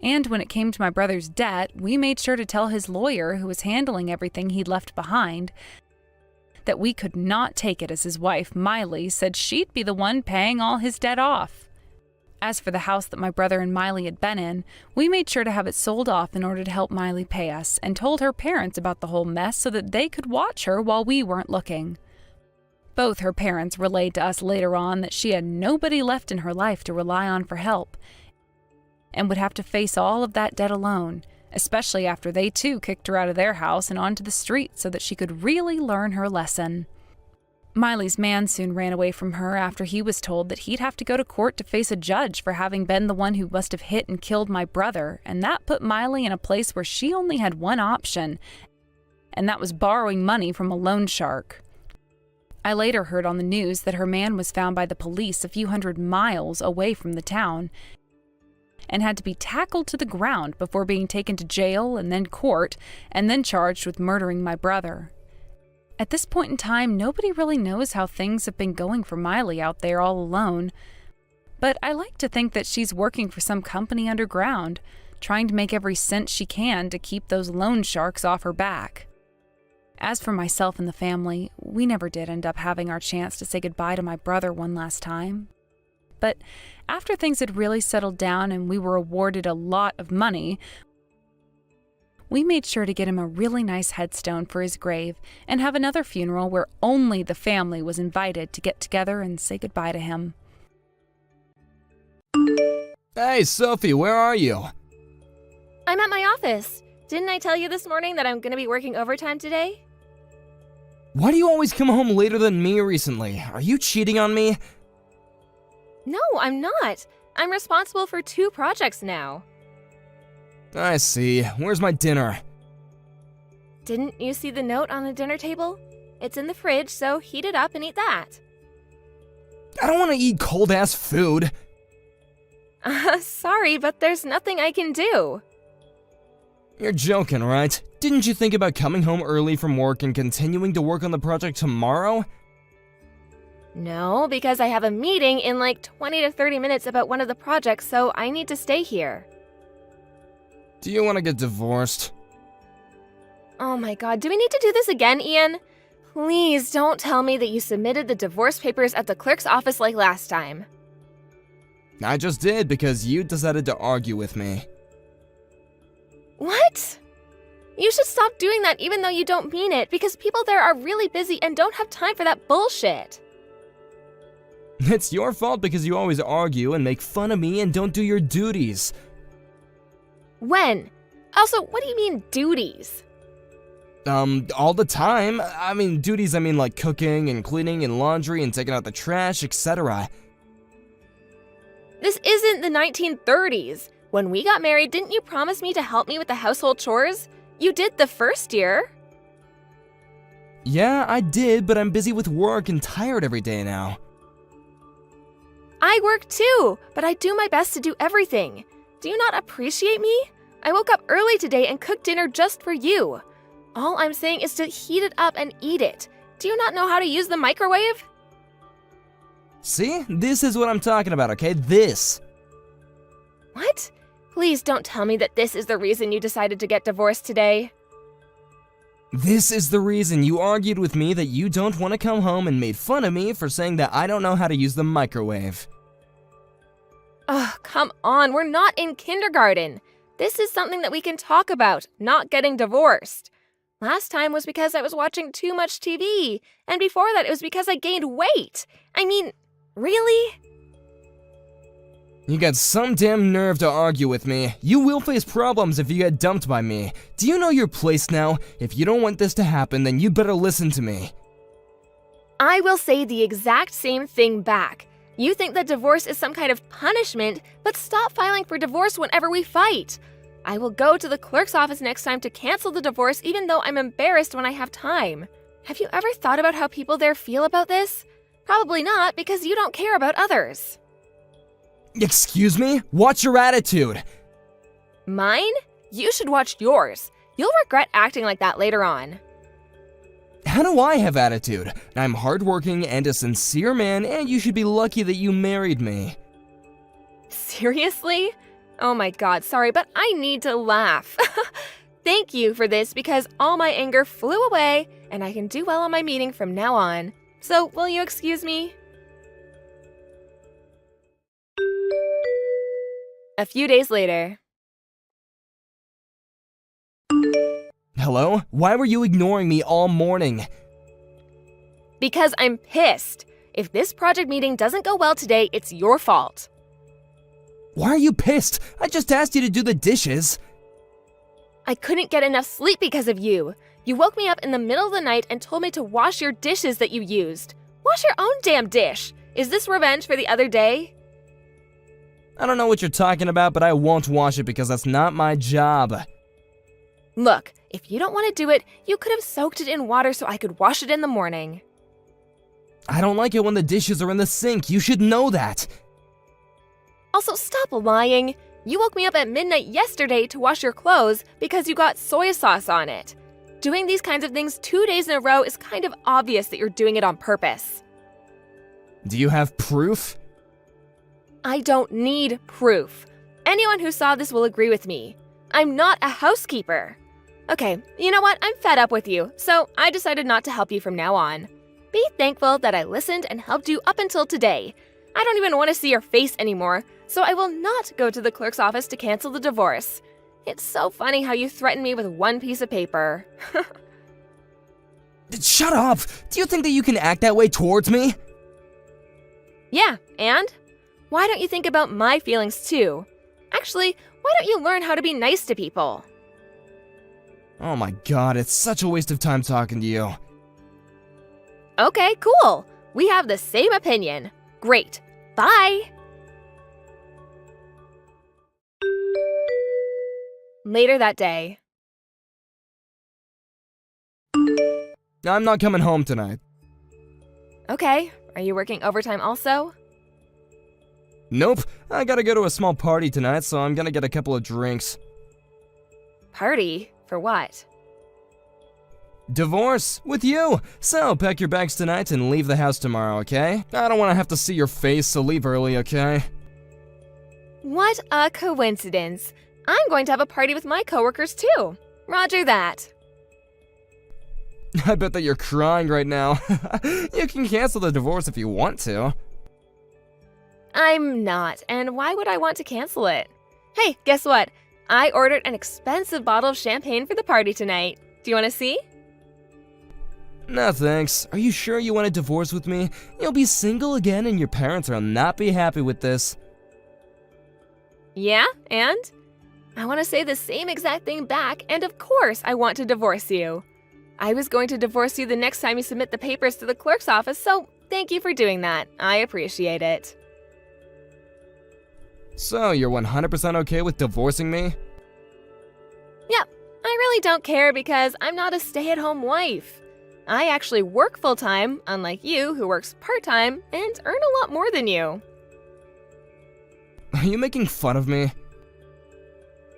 And when it came to my brother's debt, we made sure to tell his lawyer, who was handling everything he'd left behind, that we could not take it as his wife, Miley, said she'd be the one paying all his debt off. As for the house that my brother and Miley had been in, we made sure to have it sold off in order to help Miley pay us, and told her parents about the whole mess so that they could watch her while we weren't looking. Both her parents relayed to us later on that she had nobody left in her life to rely on for help, and would have to face all of that debt alone, especially after they too kicked her out of their house and onto the street so that she could really learn her lesson. Miley's man soon ran away from her after he was told that he'd have to go to court to face a judge for having been the one who must have hit and killed my brother, and that put Miley in a place where she only had one option, and that was borrowing money from a loan shark. I later heard on the news that her man was found by the police a few hundred miles away from the town, and had to be tackled to the ground before being taken to jail and then court, and then charged with murdering my brother. At this point in time, nobody really knows how things have been going for Miley out there all alone, but I like to think that she's working for some company underground, trying to make every cent she can to keep those loan sharks off her back. As for myself and the family, we never did end up having our chance to say goodbye to my brother one last time. But after things had really settled down and we were awarded a lot of money, we made sure to get him a really nice headstone for his grave and have another funeral where only the family was invited to get together and say goodbye to him. Hey, Sophie, where are you? I'm at my office. Didn't I tell you this morning that I'm going to be working overtime today? Why do you always come home later than me recently? Are you cheating on me? No, I'm not. I'm responsible for 2 projects now. I see. Where's my dinner? Didn't you see the note on the dinner table? It's in the fridge, so heat it up and eat that. I don't want to eat cold-ass food. Sorry, but there's nothing I can do. You're joking, right? Didn't you think about coming home early from work and continuing to work on the project tomorrow? No, because I have a meeting in like 20 to 30 minutes about one of the projects, so I need to stay here. Do you want to get divorced? Oh my god, do we need to do this again, Ian? Please don't tell me that you submitted the divorce papers at the clerk's office like last time. I just did because you decided to argue with me. What? You should stop doing that even though you don't mean it, because people there are really busy and don't have time for that bullshit. It's your fault because you always argue and make fun of me and don't do your duties. When? Also, what do you mean, duties? All the time. I mean, duties, I mean like cooking and cleaning and laundry and taking out the trash, etc. This isn't the 1930s. When we got married, didn't you promise me to help me with the household chores? You did the first year. Yeah, I did, but I'm busy with work and tired every day now. I work too, but I do my best to do everything. Do you not appreciate me? I woke up early today and cooked dinner just for you. All I'm saying is to heat it up and eat it. Do you not know how to use the microwave? See? This is what I'm talking about, okay? This. What? Please don't tell me that this is the reason you decided to get divorced today. This is the reason you argued with me that you don't want to come home and made fun of me for saying that I don't know how to use the microwave. Ugh, come on, we're not in kindergarten. This is something that we can talk about, not getting divorced. Last time was because I was watching too much TV, and before that it was because I gained weight. I mean, really? You got some damn nerve to argue with me. You will face problems if you get dumped by me. Do you know your place now? If you don't want this to happen, then you better listen to me. I will say the exact same thing back. You think that divorce is some kind of punishment, but stop filing for divorce whenever we fight. I will go to the clerk's office next time to cancel the divorce even though I'm embarrassed when I have time. Have you ever thought about how people there feel about this? Probably not, because you don't care about others. Excuse me? Watch your attitude. Mine? You should watch yours. You'll regret acting like that later on. How do I have attitude? I'm hardworking and a sincere man, and you should be lucky that you married me. Seriously? Oh my god, sorry, but I need to laugh. Thank you for this because all my anger flew away and I can do well on my meeting from now on. So, will you excuse me? A few days later. Hello? Why were you ignoring me all morning? Because I'm pissed. If this project meeting doesn't go well today, it's your fault. Why are you pissed? I just asked you to do the dishes. I couldn't get enough sleep because of you. You woke me up in the middle of the night and told me to wash your dishes that you used. Wash your own damn dish. Is this revenge for the other day? I don't know what you're talking about, but I won't wash it because that's not my job. Look, if you don't want to do it, you could have soaked it in water so I could wash it in the morning. I don't like it when the dishes are in the sink. You should know that. Also, stop lying. You woke me up at midnight yesterday to wash your clothes because you got soy sauce on it. Doing these kinds of things 2 days in a row is kind of obvious that you're doing it on purpose. Do you have proof? I don't need proof. Anyone who saw this will agree with me. I'm not a housekeeper. Okay, you know what? I'm fed up with you, so I decided not to help you from now on. Be thankful that I listened and helped you up until today. I don't even want to see your face anymore, so I will not go to the clerk's office to cancel the divorce. It's so funny how you threaten me with one piece of paper. Shut up! Do you think that you can act that way towards me? Yeah, and? Why don't you think about my feelings too? Actually, why don't you learn how to be nice to people? Oh my god, it's such a waste of time talking to you. Okay, cool. We have the same opinion. Great. Bye! Later that day. I'm not coming home tonight. Okay, are you working overtime also? Nope, I gotta go to a small party tonight, so I'm gonna get a couple of drinks. Party? For what? Divorce with you. So pack your bags tonight and leave the house tomorrow, okay? I don't want to have to see your face, so leave early, okay? What a coincidence. I'm going to have a party with my coworkers too. Roger that. I bet that you're crying right now. You can cancel the divorce if you want to. I'm not, and why would I want to cancel it? Hey, guess what? I ordered an expensive bottle of champagne for the party tonight. Do you want to see? No thanks. Are you sure you want a divorce with me? You'll be single again and your parents will not be happy with this. Yeah, and? I want to say the same exact thing back, and of course I want to divorce you. I was going to divorce you the next time you submit the papers to the clerk's office, so thank you for doing that. I appreciate it. So, you're 100% okay with divorcing me? Yep, I really don't care because I'm not a stay-at-home wife. I actually work full-time, unlike you who works part-time, and earn a lot more than you. Are you making fun of me?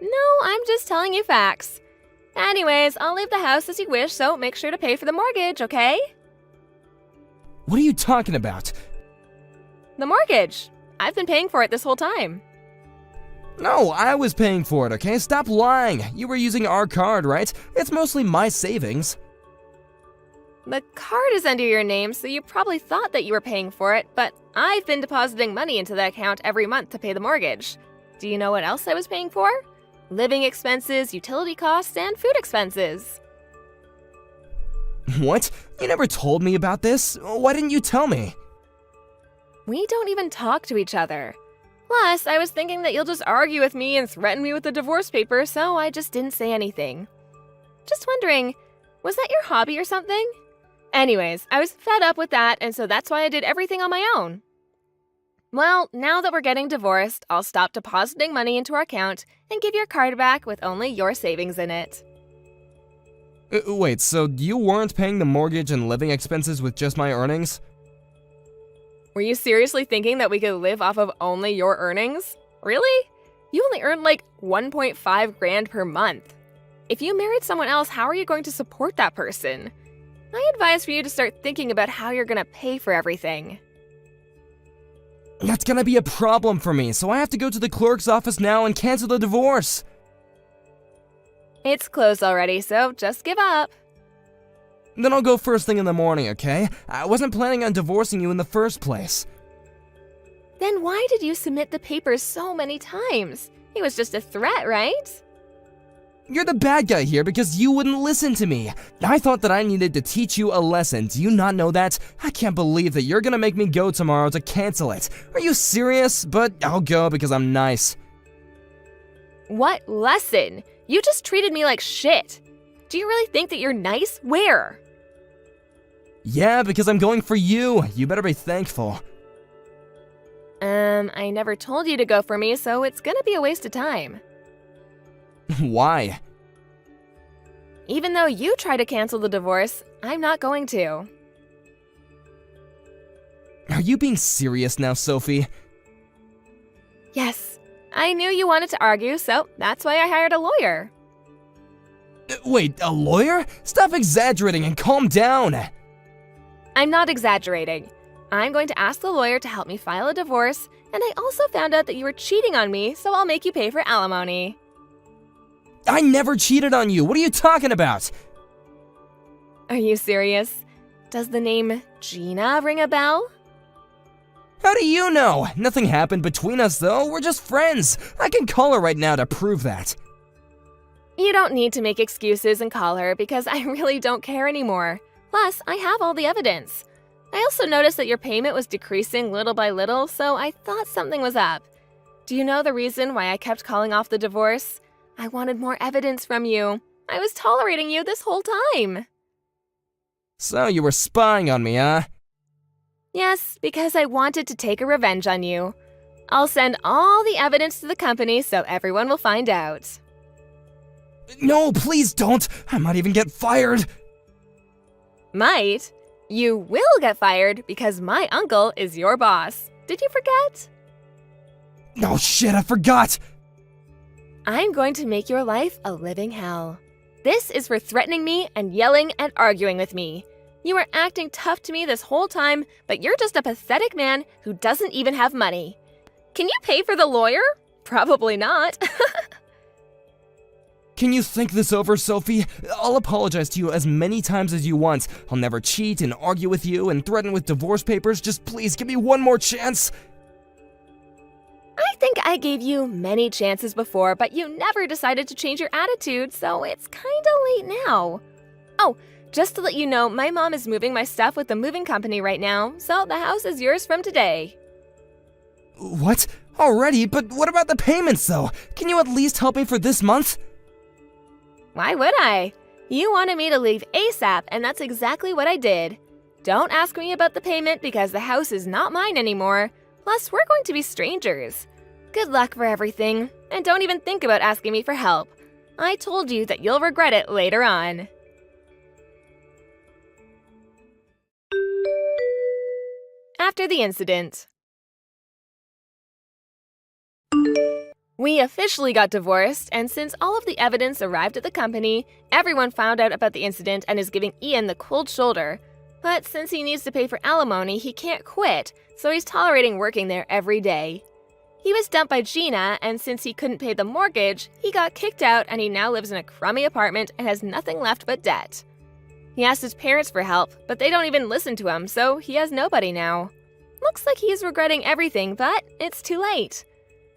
No, I'm just telling you facts. Anyways, I'll leave the house as you wish, so make sure to pay for the mortgage, okay? What are you talking about? The mortgage. I've been paying for it this whole time. No, I was paying for it, okay? Stop lying. You were using our card, right? It's mostly my savings. The card is under your name, so you probably thought that you were paying for it, but I've been depositing money into that account every month to pay the mortgage. Do you know what else I was paying for? Living expenses, utility costs, and food expenses. What? You never told me about this? Why didn't you tell me? We don't even talk to each other. Plus, I was thinking that you'll just argue with me and threaten me with the divorce papers, so I just didn't say anything. Just wondering, was that your hobby or something? Anyways, I was fed up with that, and so that's why I did everything on my own. Well, now that we're getting divorced, I'll stop depositing money into our account and give your card back with only your savings in it. Wait, so you weren't paying the mortgage and living expenses with just my earnings? Were you seriously thinking that we could live off of only your earnings? Really? You only earn like 1.5 grand per month. If you married someone else, how are you going to support that person? I advise for you to start thinking about how you're going to pay for everything. That's gonna be a problem for me, so I have to go to the clerk's office now and cancel the divorce. It's closed already, so just give up. Then I'll go first thing in the morning, okay? I wasn't planning on divorcing you in the first place. Then why did you submit the papers so many times? It was just a threat, right? You're the bad guy here because you wouldn't listen to me. I thought that I needed to teach you a lesson. Do you not know that? I can't believe that you're gonna make me go tomorrow to cancel it. Are you serious? But I'll go because I'm nice. What lesson? You just treated me like shit. Do you really think that you're nice? Where? Yeah, because I'm going for you. You better be thankful. I never told you to go for me, so it's gonna be a waste of time. Why? Even though you try to cancel the divorce, I'm not going to. Are you being serious now, Sophie? Yes, I knew you wanted to argue, so that's why I hired a lawyer. Wait, a lawyer? Stop exaggerating and calm down. I'm not exaggerating. I'm going to ask the lawyer to help me file a divorce, and I also found out that you were cheating on me, so I'll make you pay for alimony. I never cheated on you. What are you talking about? Are you serious? Does the name Gina ring a bell? How do you know? Nothing happened between us, though. We're just friends. I can call her right now to prove that. You don't need to make excuses and call her because I really don't care anymore. Plus, I have all the evidence. I also noticed that your payment was decreasing little by little, so I thought something was up. Do you know the reason why I kept calling off the divorce? I wanted more evidence from you. I was tolerating you this whole time. So you were spying on me, huh? Yes, because I wanted to take a revenge on you. I'll send all the evidence to the company so everyone will find out. No, please don't. I might even get fired. Might? You will get fired because my uncle is your boss. Did you forget? Oh shit, I forgot. I'm going to make your life a living hell. This is for threatening me and yelling and arguing with me. You were acting tough to me this whole time, but you're just a pathetic man who doesn't even have money. Can you pay for the lawyer? Probably not. Can you think this over, Sophie? I'll apologize to you as many times as you want. I'll never cheat and argue with you and threaten with divorce papers. Just please give me one more chance. I think I gave you many chances before, but you never decided to change your attitude, so it's kinda late now. Oh, just to let you know, my mom is moving my stuff with the moving company right now, so the house is yours from today. What? Already? But what about the payments, though? Can you at least help me for this month? Why would I? You wanted me to leave ASAP, and that's exactly what I did. Don't ask me about the payment because the house is not mine anymore. Plus, we're going to be strangers. Good luck for everything, and don't even think about asking me for help. I told you that you'll regret it later on. After the incident. We officially got divorced, and since all of the evidence arrived at the company, everyone found out about the incident and is giving Ian the cold shoulder. But since he needs to pay for alimony, he can't quit, so he's tolerating working there every day. He was dumped by Gina, and since he couldn't pay the mortgage, he got kicked out and he now lives in a crummy apartment and has nothing left but debt. He asked his parents for help, but they don't even listen to him, so he has nobody now. Looks like he's regretting everything, but it's too late.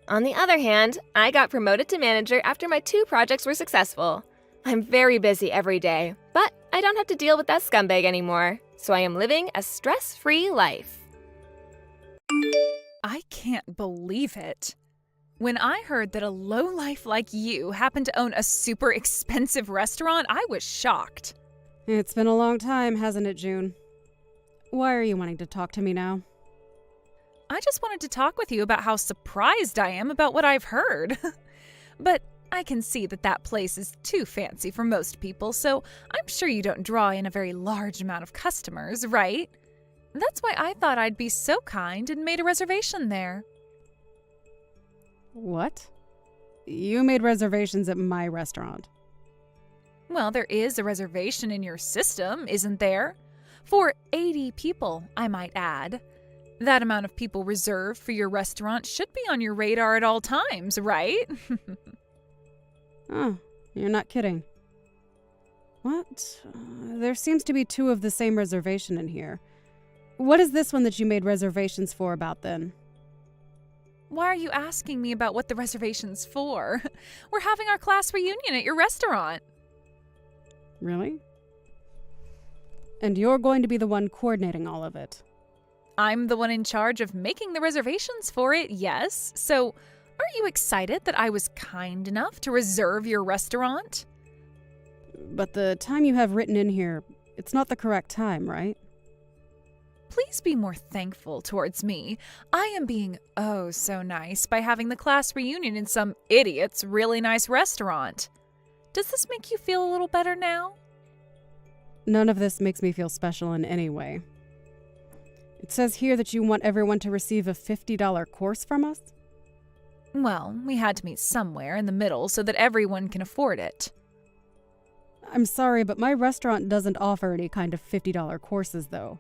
On the other hand, I got promoted to manager after my 2 projects were successful. I'm very busy every day, but I don't have to deal with that scumbag anymore, so I am living a stress-free life. I can't believe it. When I heard that a lowlife like you happened to own a super expensive restaurant, I was shocked. It's been a long time, hasn't it, June? Why are you wanting to talk to me now? I just wanted to talk with you about how surprised I am about what I've heard. But I can see that that place is too fancy for most people, so I'm sure you don't draw in a very large amount of customers, right? That's why I thought I'd be so kind and made a reservation there. What? You made reservations at my restaurant. Well, there is a reservation in your system, isn't there? For 80 people, I might add. That amount of people reserved for your restaurant should be on your radar at all times, right? Oh, you're not kidding. What? There seems to be 2 of the same reservation in here. What is this one that you made reservations for about then? Why are you asking me about what the reservation's for? We're having our class reunion at your restaurant. Really? And you're going to be the one coordinating all of it. I'm the one in charge of making the reservations for it, yes. So, aren't you excited that I was kind enough to reserve your restaurant? But the time you have written in here, it's not the correct time, right? Please be more thankful towards me. I am being oh so nice by having the class reunion in some idiot's really nice restaurant. Does this make you feel a little better now? None of this makes me feel special in any way. It says here that you want everyone to receive a $50 course from us? Well, we had to meet somewhere in the middle so that everyone can afford it. I'm sorry, but my restaurant doesn't offer any kind of $50 courses, though.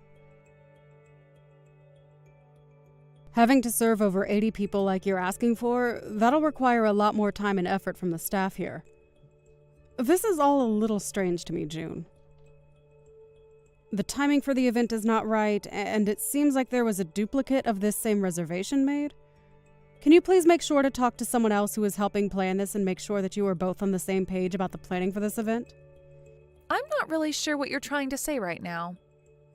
Having to serve over 80 people like you're asking for, that'll require a lot more time and effort from the staff here. This is all a little strange to me, June. The timing for the event is not right, and it seems like there was a duplicate of this same reservation made. Can you please make sure to talk to someone else who is helping plan this and make sure that you are both on the same page about the planning for this event? I'm not really sure what you're trying to say right now.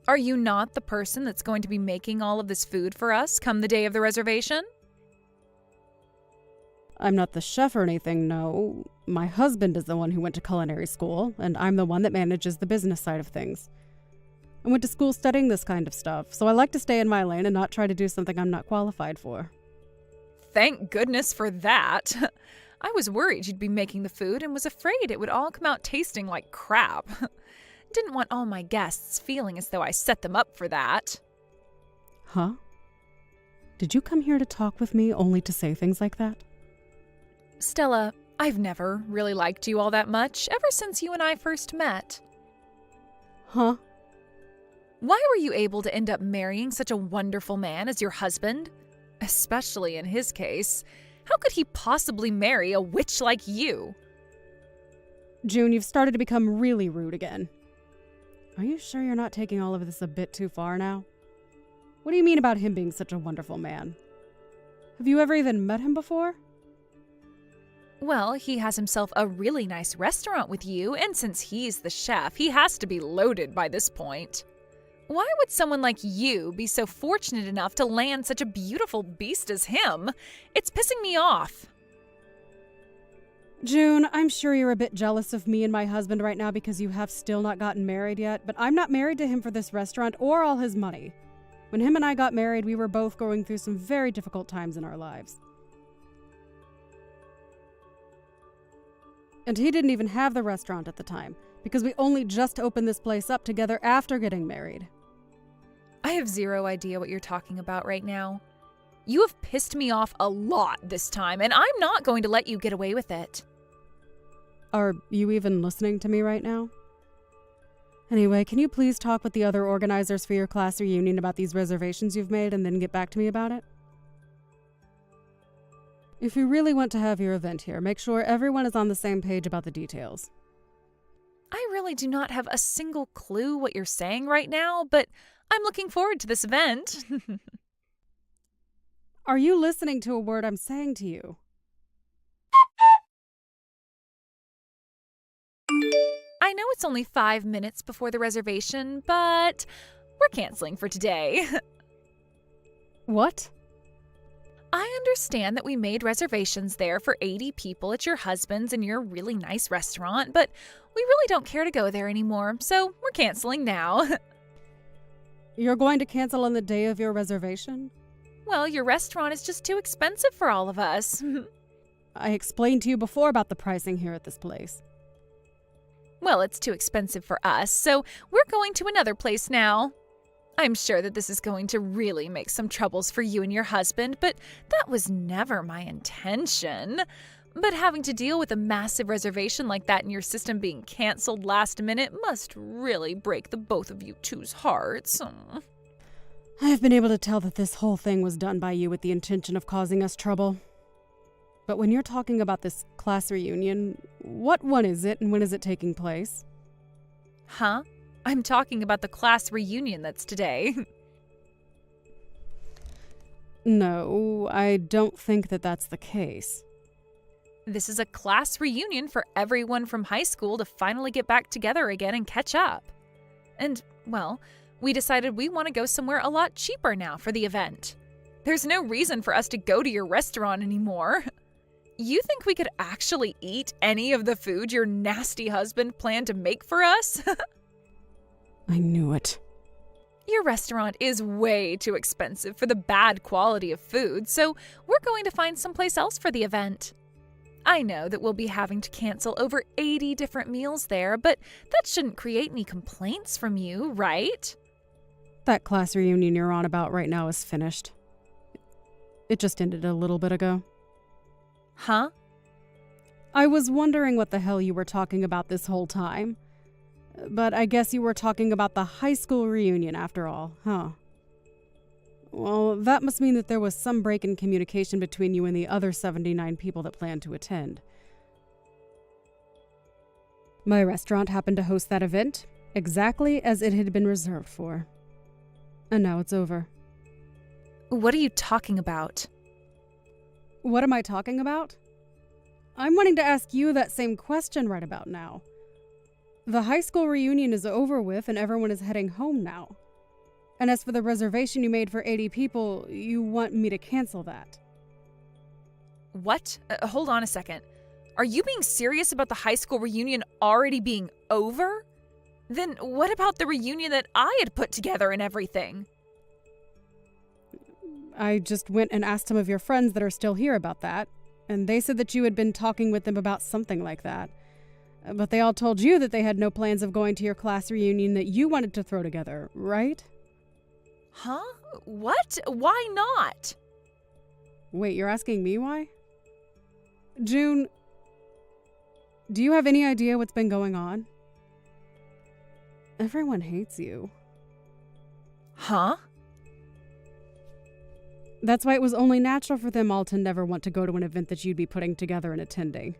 Are you not the person that's going to be making all of this food for us come the day of the reservation? I'm not the chef or anything, no. My husband is the one who went to culinary school, and I'm the one that manages the business side of things. I went to school studying this kind of stuff, so I like to stay in my lane and not try to do something I'm not qualified for. Thank goodness for that. I was worried you'd be making the food and was afraid it would all come out tasting like crap. Didn't want all my guests feeling as though I set them up for that. Huh? Did you come here to talk with me only to say things like that? Stella, I've never really liked you all that much ever since you and I first met. Huh? Why were you able to end up marrying such a wonderful man as your husband? Especially in his case. How could he possibly marry a witch like you? June, you've started to become really rude again. Are you sure you're not taking all of this a bit too far now? What do you mean about him being such a wonderful man? Have you ever even met him before? Well, he has himself a really nice restaurant with you, and since he's the chef, he has to be loaded by this point. Why would someone like you be so fortunate enough to land such a beautiful beast as him? It's pissing me off. June, I'm sure you're a bit jealous of me and my husband right now because you have still not gotten married yet, but I'm not married to him for this restaurant or all his money. When him and I got married, we were both going through some very difficult times in our lives. And he didn't even have the restaurant at the time, because we only just opened this place up together after getting married. I have zero idea what you're talking about right now. You have pissed me off a lot this time, and I'm not going to let you get away with it. Are you even listening to me right now? Anyway, can you please talk with the other organizers for your class reunion about these reservations you've made and then get back to me about it? If you really want to have your event here, make sure everyone is on the same page about the details. I really do not have a single clue what you're saying right now, but I'm looking forward to this event. Are you listening to a word I'm saying to you? I know it's only 5 minutes before the reservation, but we're canceling for today. What? I understand that we made reservations there for 80 people at your husband's and your really nice restaurant, but we really don't care to go there anymore, so we're canceling now. You're going to cancel on the day of your reservation? Well, your restaurant is just too expensive for all of us. I explained to you before about the pricing here at this place. Well, it's too expensive for us, so we're going to another place now. I'm sure that this is going to really make some troubles for you and your husband, but that was never my intention. But having to deal with a massive reservation like that in your system being canceled last minute must really break the both of you two's hearts. I have been able to tell that this whole thing was done by you with the intention of causing us trouble. But when you're talking about this class reunion, what one is it and when is it taking place? Huh? I'm talking about the class reunion that's today. No, I don't think that that's the case. This is a class reunion for everyone from high school to finally get back together again and catch up. And, well, we decided we want to go somewhere a lot cheaper now for the event. There's no reason for us to go to your restaurant anymore. You think we could actually eat any of the food your nasty husband planned to make for us? I knew it. Your restaurant is way too expensive for the bad quality of food, so we're going to find someplace else for the event. I know that we'll be having to cancel over 80 different meals there, but that shouldn't create any complaints from you, right? That class reunion you're on about right now is finished. It just ended a little bit ago. Huh? I was wondering what the hell you were talking about this whole time. But I guess you were talking about the high school reunion after all, huh? Well, that must mean that there was some break in communication between you and the other 79 people that planned to attend. My restaurant happened to host that event, exactly as it had been reserved for. And now it's over. What are you talking about? What am I talking about? I'm wanting to ask you that same question right about now. The high school reunion is over with and everyone is heading home now. And as for the reservation you made for 80 people, you want me to cancel that. What? Hold on a second. Are you being serious about the high school reunion already being over? Then what about the reunion that I had put together and everything? I just went and asked some of your friends that are still here about that, and they said that you had been talking with them about something like that. But they all told you that they had no plans of going to your class reunion that you wanted to throw together, right? Huh? What? Why not? Wait, you're asking me why? June, do you have any idea what's been going on? Everyone hates you. Huh? That's why it was only natural for them all to never want to go to an event that you'd be putting together and attending.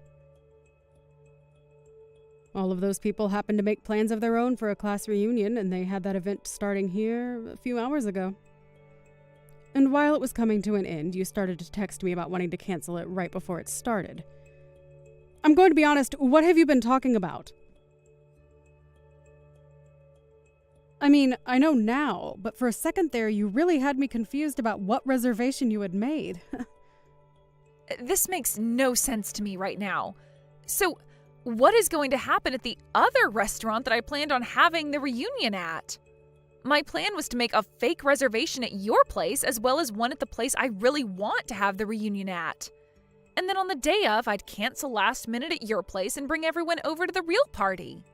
All of those people happened to make plans of their own for a class reunion, and they had that event starting here a few hours ago. And while it was coming to an end, you started to text me about wanting to cancel it right before it started. I'm going to be honest, what have you been talking about? I mean, I know now, but for a second there, you really had me confused about what reservation you had made. This makes no sense to me right now. So, what is going to happen at the other restaurant that I planned on having the reunion at? My plan was to make a fake reservation at your place as well as one at the place I really want to have the reunion at. And then on the day of, I'd cancel last minute at your place and bring everyone over to the real party.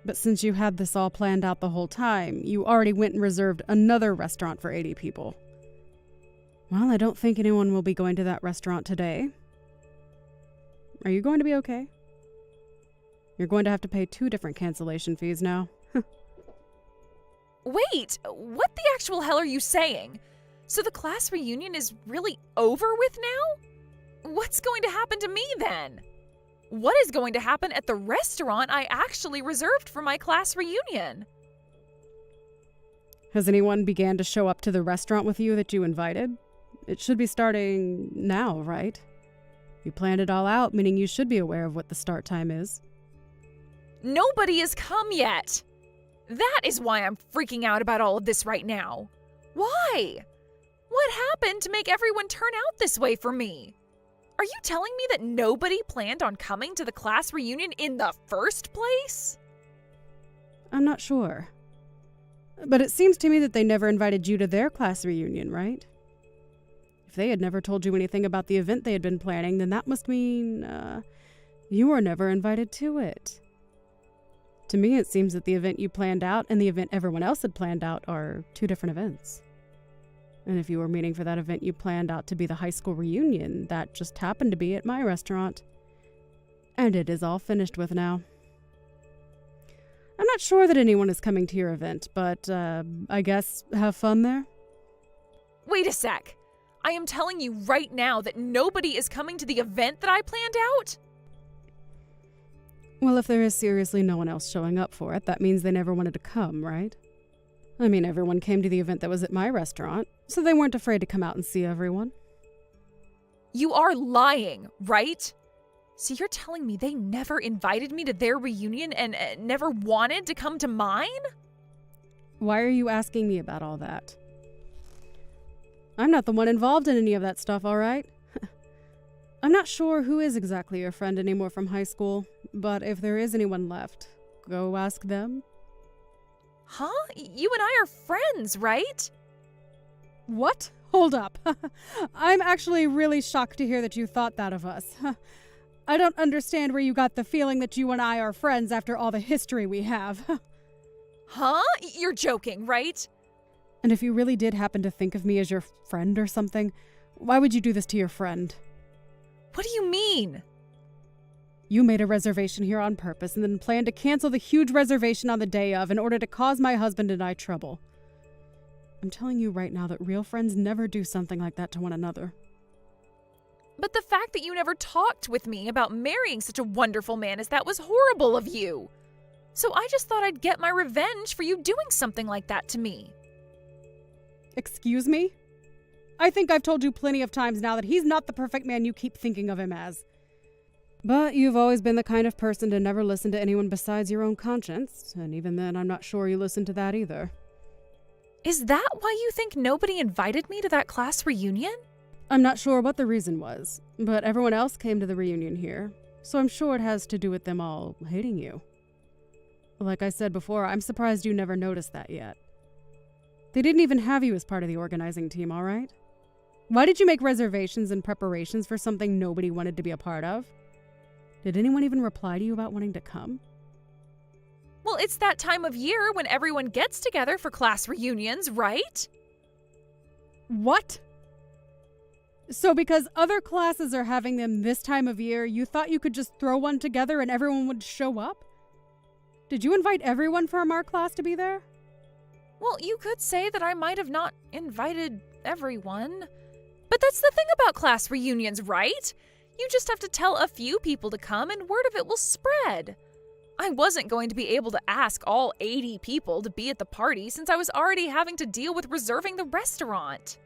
But since you had this all planned out the whole time, you already went and reserved another restaurant for 80 people. Well, I don't think anyone will be going to that restaurant today. Are you going to be okay? You're going to have to pay 2 different cancellation fees now. Wait, what the actual hell are you saying? So the class reunion is really over with now? What's going to happen to me then? What is going to happen at the restaurant I actually reserved for my class reunion? Has anyone began to show up to the restaurant with you that you invited? It should be starting now, right? You planned it all out, meaning you should be aware of what the start time is. Nobody has come yet. That is why I'm freaking out about all of this right now. Why? What happened to make everyone turn out this way for me? Are you telling me that nobody planned on coming to the class reunion in the first place? I'm not sure. But it seems to me that they never invited you to their class reunion, right? If they had never told you anything about the event they had been planning, then that must mean, you were never invited to it. To me, it seems that the event you planned out and the event everyone else had planned out are 2 different events. And if you were meaning for that event you planned out to be the high school reunion, that just happened to be at my restaurant. And it is all finished with now. I'm not sure that anyone is coming to your event, but I guess have fun there? Wait a sec. I am telling you right now that nobody is coming to the event that I planned out? Well, if there is seriously no one else showing up for it, that means they never wanted to come, right? I mean, everyone came to the event that was at my restaurant, so they weren't afraid to come out and see everyone. You are lying, right? So you're telling me they never invited me to their reunion and never wanted to come to mine? Why are you asking me about all that? I'm not the one involved in any of that stuff, all right? I'm not sure who is exactly your friend anymore from high school, but if there is anyone left, go ask them. Huh? You and I are friends, right? What? Hold up. I'm actually really shocked to hear that you thought that of us. I don't understand where you got the feeling that you and I are friends after all the history we have. Huh? You're joking, right? And if you really did happen to think of me as your friend or something, why would you do this to your friend? What do you mean? You made a reservation here on purpose and then planned to cancel the huge reservation on the day of in order to cause my husband and I trouble. I'm telling you right now that real friends never do something like that to one another. But the fact that you never talked with me about marrying such a wonderful man as that was horrible of you. So I just thought I'd get my revenge for you doing something like that to me. Excuse me? I think I've told you plenty of times now that he's not the perfect man you keep thinking of him as. But you've always been the kind of person to never listen to anyone besides your own conscience, and even then I'm not sure you listen to that either. Is that why you think nobody invited me to that class reunion? I'm not sure what the reason was, but everyone else came to the reunion here, so I'm sure it has to do with them all hating you. Like I said before, I'm surprised you never noticed that yet. They didn't even have you as part of the organizing team, all right? Why did you make reservations and preparations for something nobody wanted to be a part of? Did anyone even reply to you about wanting to come? Well, it's that time of year when everyone gets together for class reunions, right? What? So because other classes are having them this time of year, you thought you could just throw one together and everyone would show up? Did you invite everyone from our class to be there? Well, you could say that I might have not invited everyone. But that's the thing about class reunions, right? You just have to tell a few people to come and word of it will spread. I wasn't going to be able to ask all 80 people to be at the party since I was already having to deal with reserving the restaurant.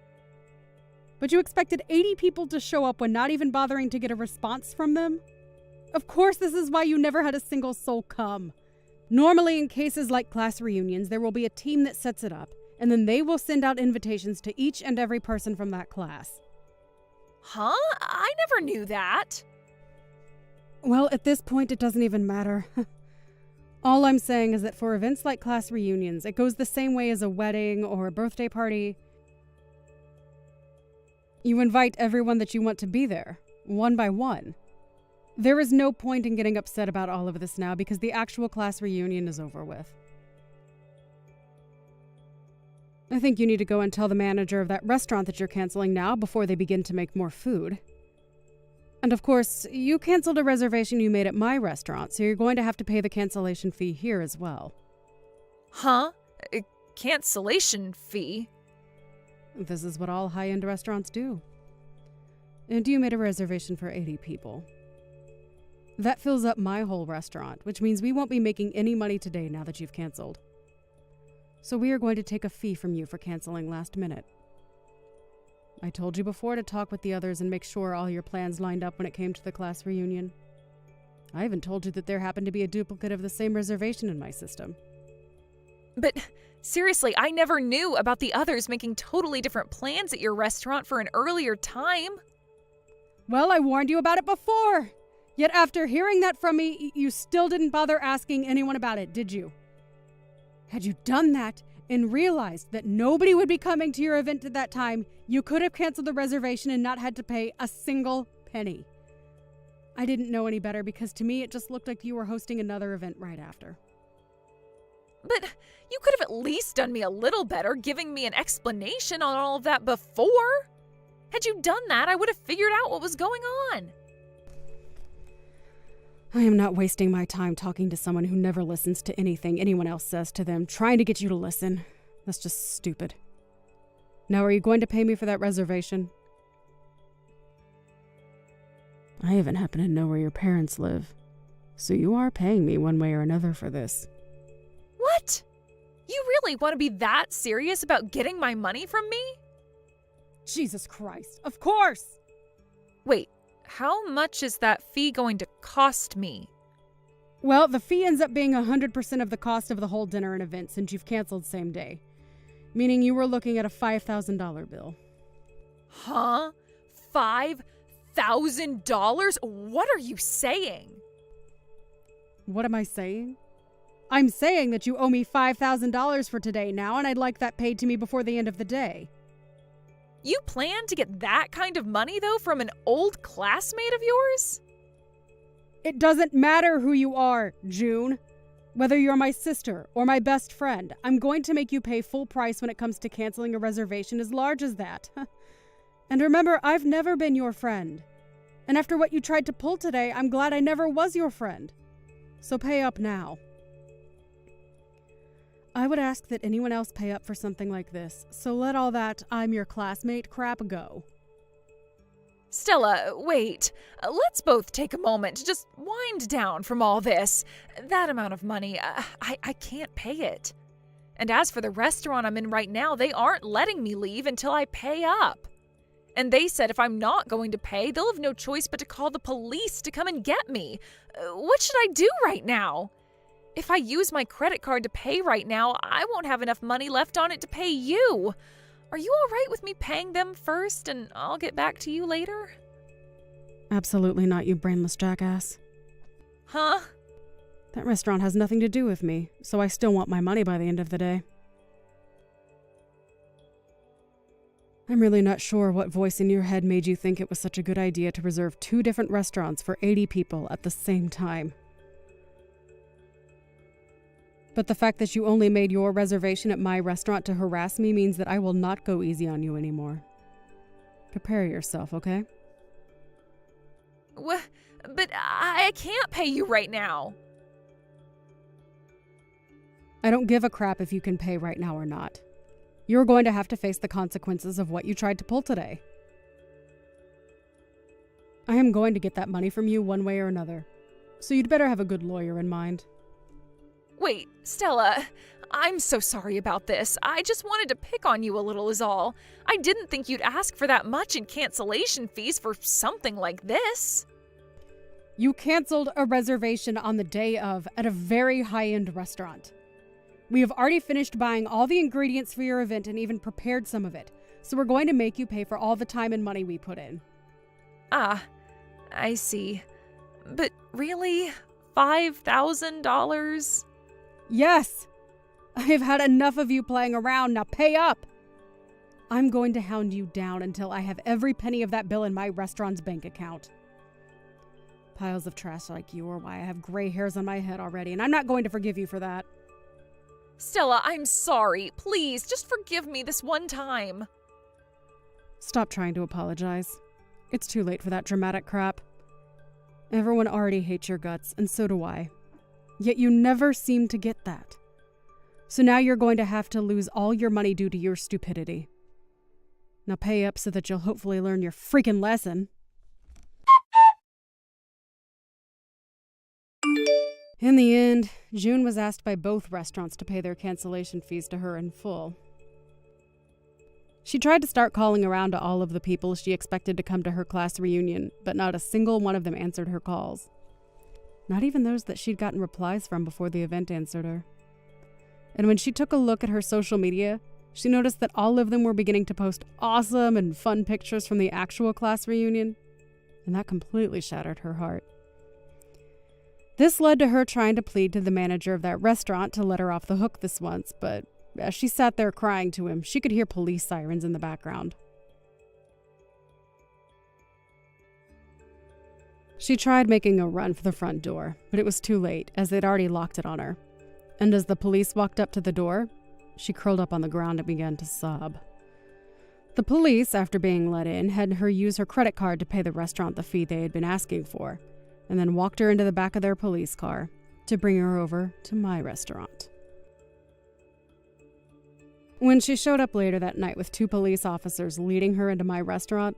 But you expected 80 people to show up when not even bothering to get a response from them? Of course, this is why you never had a single soul come. Normally, in cases like class reunions, there will be a team that sets it up, and then they will send out invitations to each and every person from that class. Huh? I never knew that. Well, at this point, it doesn't even matter. All I'm saying is that for events like class reunions, it goes the same way as a wedding or a birthday party. You invite everyone that you want to be there, one by one. There is no point in getting upset about all of this now because the actual class reunion is over with. I think you need to go and tell the manager of that restaurant that you're canceling now before they begin to make more food. And of course, you canceled a reservation you made at my restaurant, so you're going to have to pay the cancellation fee here as well. Huh? A cancellation fee? This is what all high-end restaurants do. And you made a reservation for 80 people. That fills up my whole restaurant, which means we won't be making any money today now that you've canceled. So we are going to take a fee from you for canceling last minute. I told you before to talk with the others and make sure all your plans lined up when it came to the class reunion. I even told you that there happened to be a duplicate of the same reservation in my system. But seriously, I never knew about the others making totally different plans at your restaurant for an earlier time. Well, I warned you about it before! Yet after hearing that from me, you still didn't bother asking anyone about it, did you? Had you done that and realized that nobody would be coming to your event at that time, you could have canceled the reservation and not had to pay a single penny. I didn't know any better because to me it just looked like you were hosting another event right after. But you could have at least done me a little better, giving me an explanation on all of that before. Had you done that, I would have figured out what was going on. I am not wasting my time talking to someone who never listens to anything anyone else says to them, trying to get you to listen. That's just stupid. Now, are you going to pay me for that reservation? I even happen to know where your parents live, so you are paying me one way or another for this. What? You really want to be that serious about getting my money from me? Jesus Christ, of course! Wait, how much is that fee going to cost me? Well, the fee ends up being 100% of the cost of the whole dinner and event since you've canceled same day. Meaning you were looking at a $5,000 bill. Huh? $5,000? What are you saying? What am I saying? I'm saying that you owe me $5,000 for today now, and I'd like that paid to me before the end of the day. You plan to get that kind of money, though, from an old classmate of yours? It doesn't matter who you are, June. Whether you're my sister or my best friend, I'm going to make you pay full price when it comes to canceling a reservation as large as that. And remember, I've never been your friend. And after what you tried to pull today, I'm glad I never was your friend. So pay up now. I would ask that anyone else pay up for something like this, so let all that I'm your classmate crap go. Stella, wait. Let's both take a moment to just wind down from all this. That amount of money, I can't pay it. And as for the restaurant I'm in right now, they aren't letting me leave until I pay up. And they said if I'm not going to pay, they'll have no choice but to call the police to come and get me. What should I do right now? If I use my credit card to pay right now, I won't have enough money left on it to pay you. Are you all right with me paying them first and I'll get back to you later? Absolutely not, you brainless jackass. Huh? That restaurant has nothing to do with me, so I still want my money by the end of the day. I'm really not sure what voice in your head made you think it was such a good idea to reserve 2 different restaurants for 80 people at the same time. But the fact that you only made your reservation at my restaurant to harass me means that I will not go easy on you anymore. Prepare yourself, okay? But I can't pay you right now. I don't give a crap if you can pay right now or not. You're going to have to face the consequences of what you tried to pull today. I am going to get that money from you one way or another, so you'd better have a good lawyer in mind. Wait, Stella, I'm so sorry about this. I just wanted to pick on you a little is all. I didn't think you'd ask for that much in cancellation fees for something like this. You canceled a reservation on the day of at a very high-end restaurant. We have already finished buying all the ingredients for your event and even prepared some of it, so we're going to make you pay for all the time and money we put in. Ah, I see. But really? $5,000? Yes! I've had enough of you playing around, now pay up! I'm going to hound you down until I have every penny of that bill in my restaurant's bank account. Piles of trash like you are why I have gray hairs on my head already, and I'm not going to forgive you for that. Stella, I'm sorry. Please, just forgive me this one time. Stop trying to apologize. It's too late for that dramatic crap. Everyone already hates your guts, and so do I. Yet you never seem to get that. So now you're going to have to lose all your money due to your stupidity. Now pay up so that you'll hopefully learn your freaking lesson. In the end, June was asked by both restaurants to pay their cancellation fees to her in full. She tried to start calling around to all of the people she expected to come to her class reunion, but not a single one of them answered her calls. Not even those that she'd gotten replies from before the event answered her. And when she took a look at her social media, she noticed that all of them were beginning to post awesome and fun pictures from the actual class reunion, and that completely shattered her heart. This led to her trying to plead to the manager of that restaurant to let her off the hook this once, but as she sat there crying to him, she could hear police sirens in the background. She tried making a run for the front door, but it was too late, as they'd already locked it on her. And as the police walked up to the door, she curled up on the ground and began to sob. The police, after being let in, had her use her credit card to pay the restaurant the fee they had been asking for, and then walked her into the back of their police car to bring her over to my restaurant. When she showed up later that night with 2 police officers leading her into my restaurant,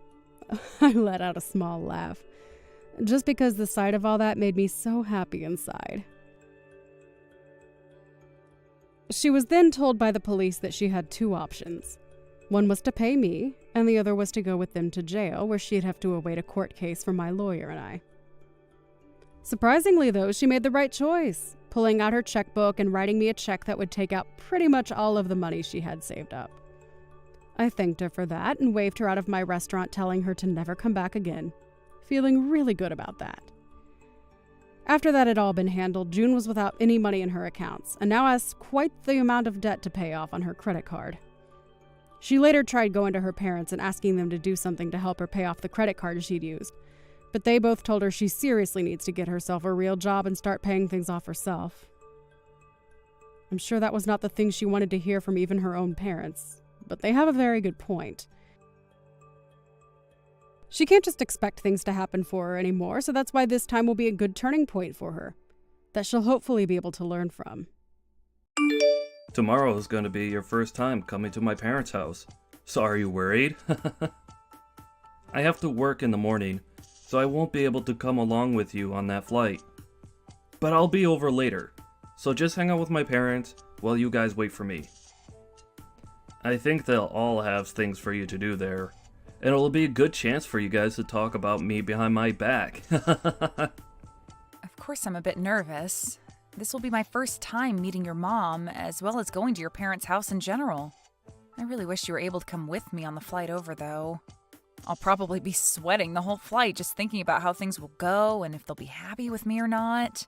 I let out a small laugh, just because the sight of all that made me so happy inside. She was then told by the police that she had 2 options. One was to pay me, and the other was to go with them to jail, where she'd have to await a court case for my lawyer and I. Surprisingly, though, she made the right choice, pulling out her checkbook and writing me a check that would take out pretty much all of the money she had saved up. I thanked her for that and waved her out of my restaurant, telling her to never come back again, feeling really good about that. After that had all been handled, June was without any money in her accounts, and now has quite the amount of debt to pay off on her credit card. She later tried going to her parents and asking them to do something to help her pay off the credit card she'd used, but they both told her she seriously needs to get herself a real job and start paying things off herself. I'm sure that was not the thing she wanted to hear from even her own parents, but they have a very good point. She can't just expect things to happen for her anymore, so that's why this time will be a good turning point for her, that she'll hopefully be able to learn from. Tomorrow is going to be your first time coming to my parents' house. So are you worried? I have to work in the morning, so I won't be able to come along with you on that flight. But I'll be over later, so just hang out with my parents while you guys wait for me. I think they'll all have things for you to do there, and it'll be a good chance for you guys to talk about me behind my back. Of course I'm a bit nervous. This will be my first time meeting your mom, as well as going to your parents' house in general. I really wish you were able to come with me on the flight over, though. I'll probably be sweating the whole flight just thinking about how things will go and if they'll be happy with me or not.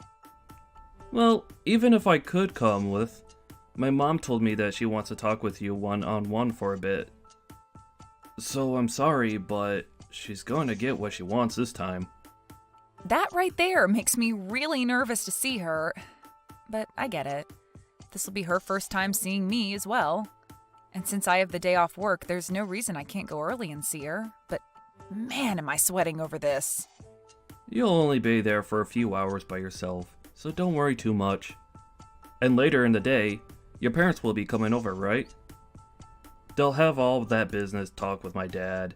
Well, even if I could come with, my mom told me that she wants to talk with you one-on-one for a bit. So I'm sorry, but she's going to get what she wants this time. That right there makes me really nervous to see her. But I get it. This will be her first time seeing me as well. And since I have the day off work, there's no reason I can't go early and see her. But man, am I sweating over this. You'll only be there for a few hours by yourself, so don't worry too much. And later in the day, your parents will be coming over, right? They'll have all of that business talk with my dad,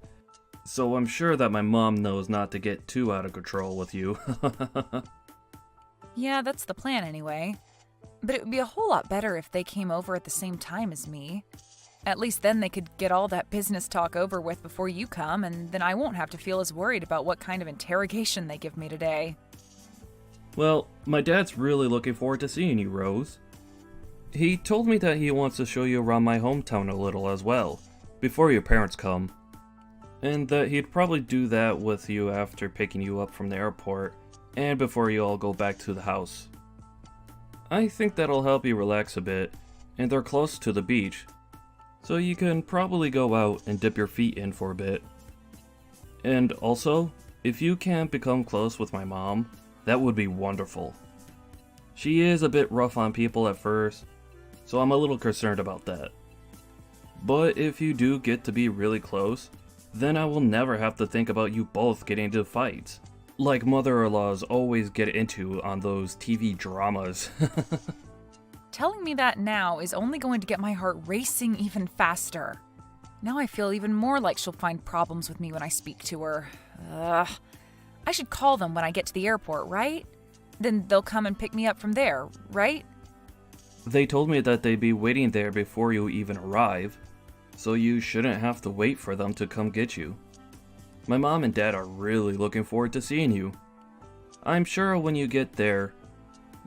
so I'm sure that my mom knows not to get too out of control with you. Yeah, that's the plan anyway. But it would be a whole lot better if they came over at the same time as me. At least then they could get all that business talk over with before you come, and then I won't have to feel as worried about what kind of interrogation they give me today. Well, my dad's really looking forward to seeing you, Rose. He told me that he wants to show you around my hometown a little as well, before your parents come. And that he'd probably do that with you after picking you up from the airport, and before you all go back to the house. I think that'll help you relax a bit, and they're close to the beach, so you can probably go out and dip your feet in for a bit. And also, if you can't become close with my mom, that would be wonderful. She is a bit rough on people at first, so I'm a little concerned about that. But if you do get to be really close, then I will never have to think about you both getting into fights, like mother-in-laws always get into on those TV dramas. Telling me that now is only going to get my heart racing even faster. Now I feel even more like she'll find problems with me when I speak to her. Ugh. I should call them when I get to the airport, right? Then they'll come and pick me up from there, right? They told me that they'd be waiting there before you even arrive, so you shouldn't have to wait for them to come get you. My mom and dad are really looking forward to seeing you. I'm sure when you get there,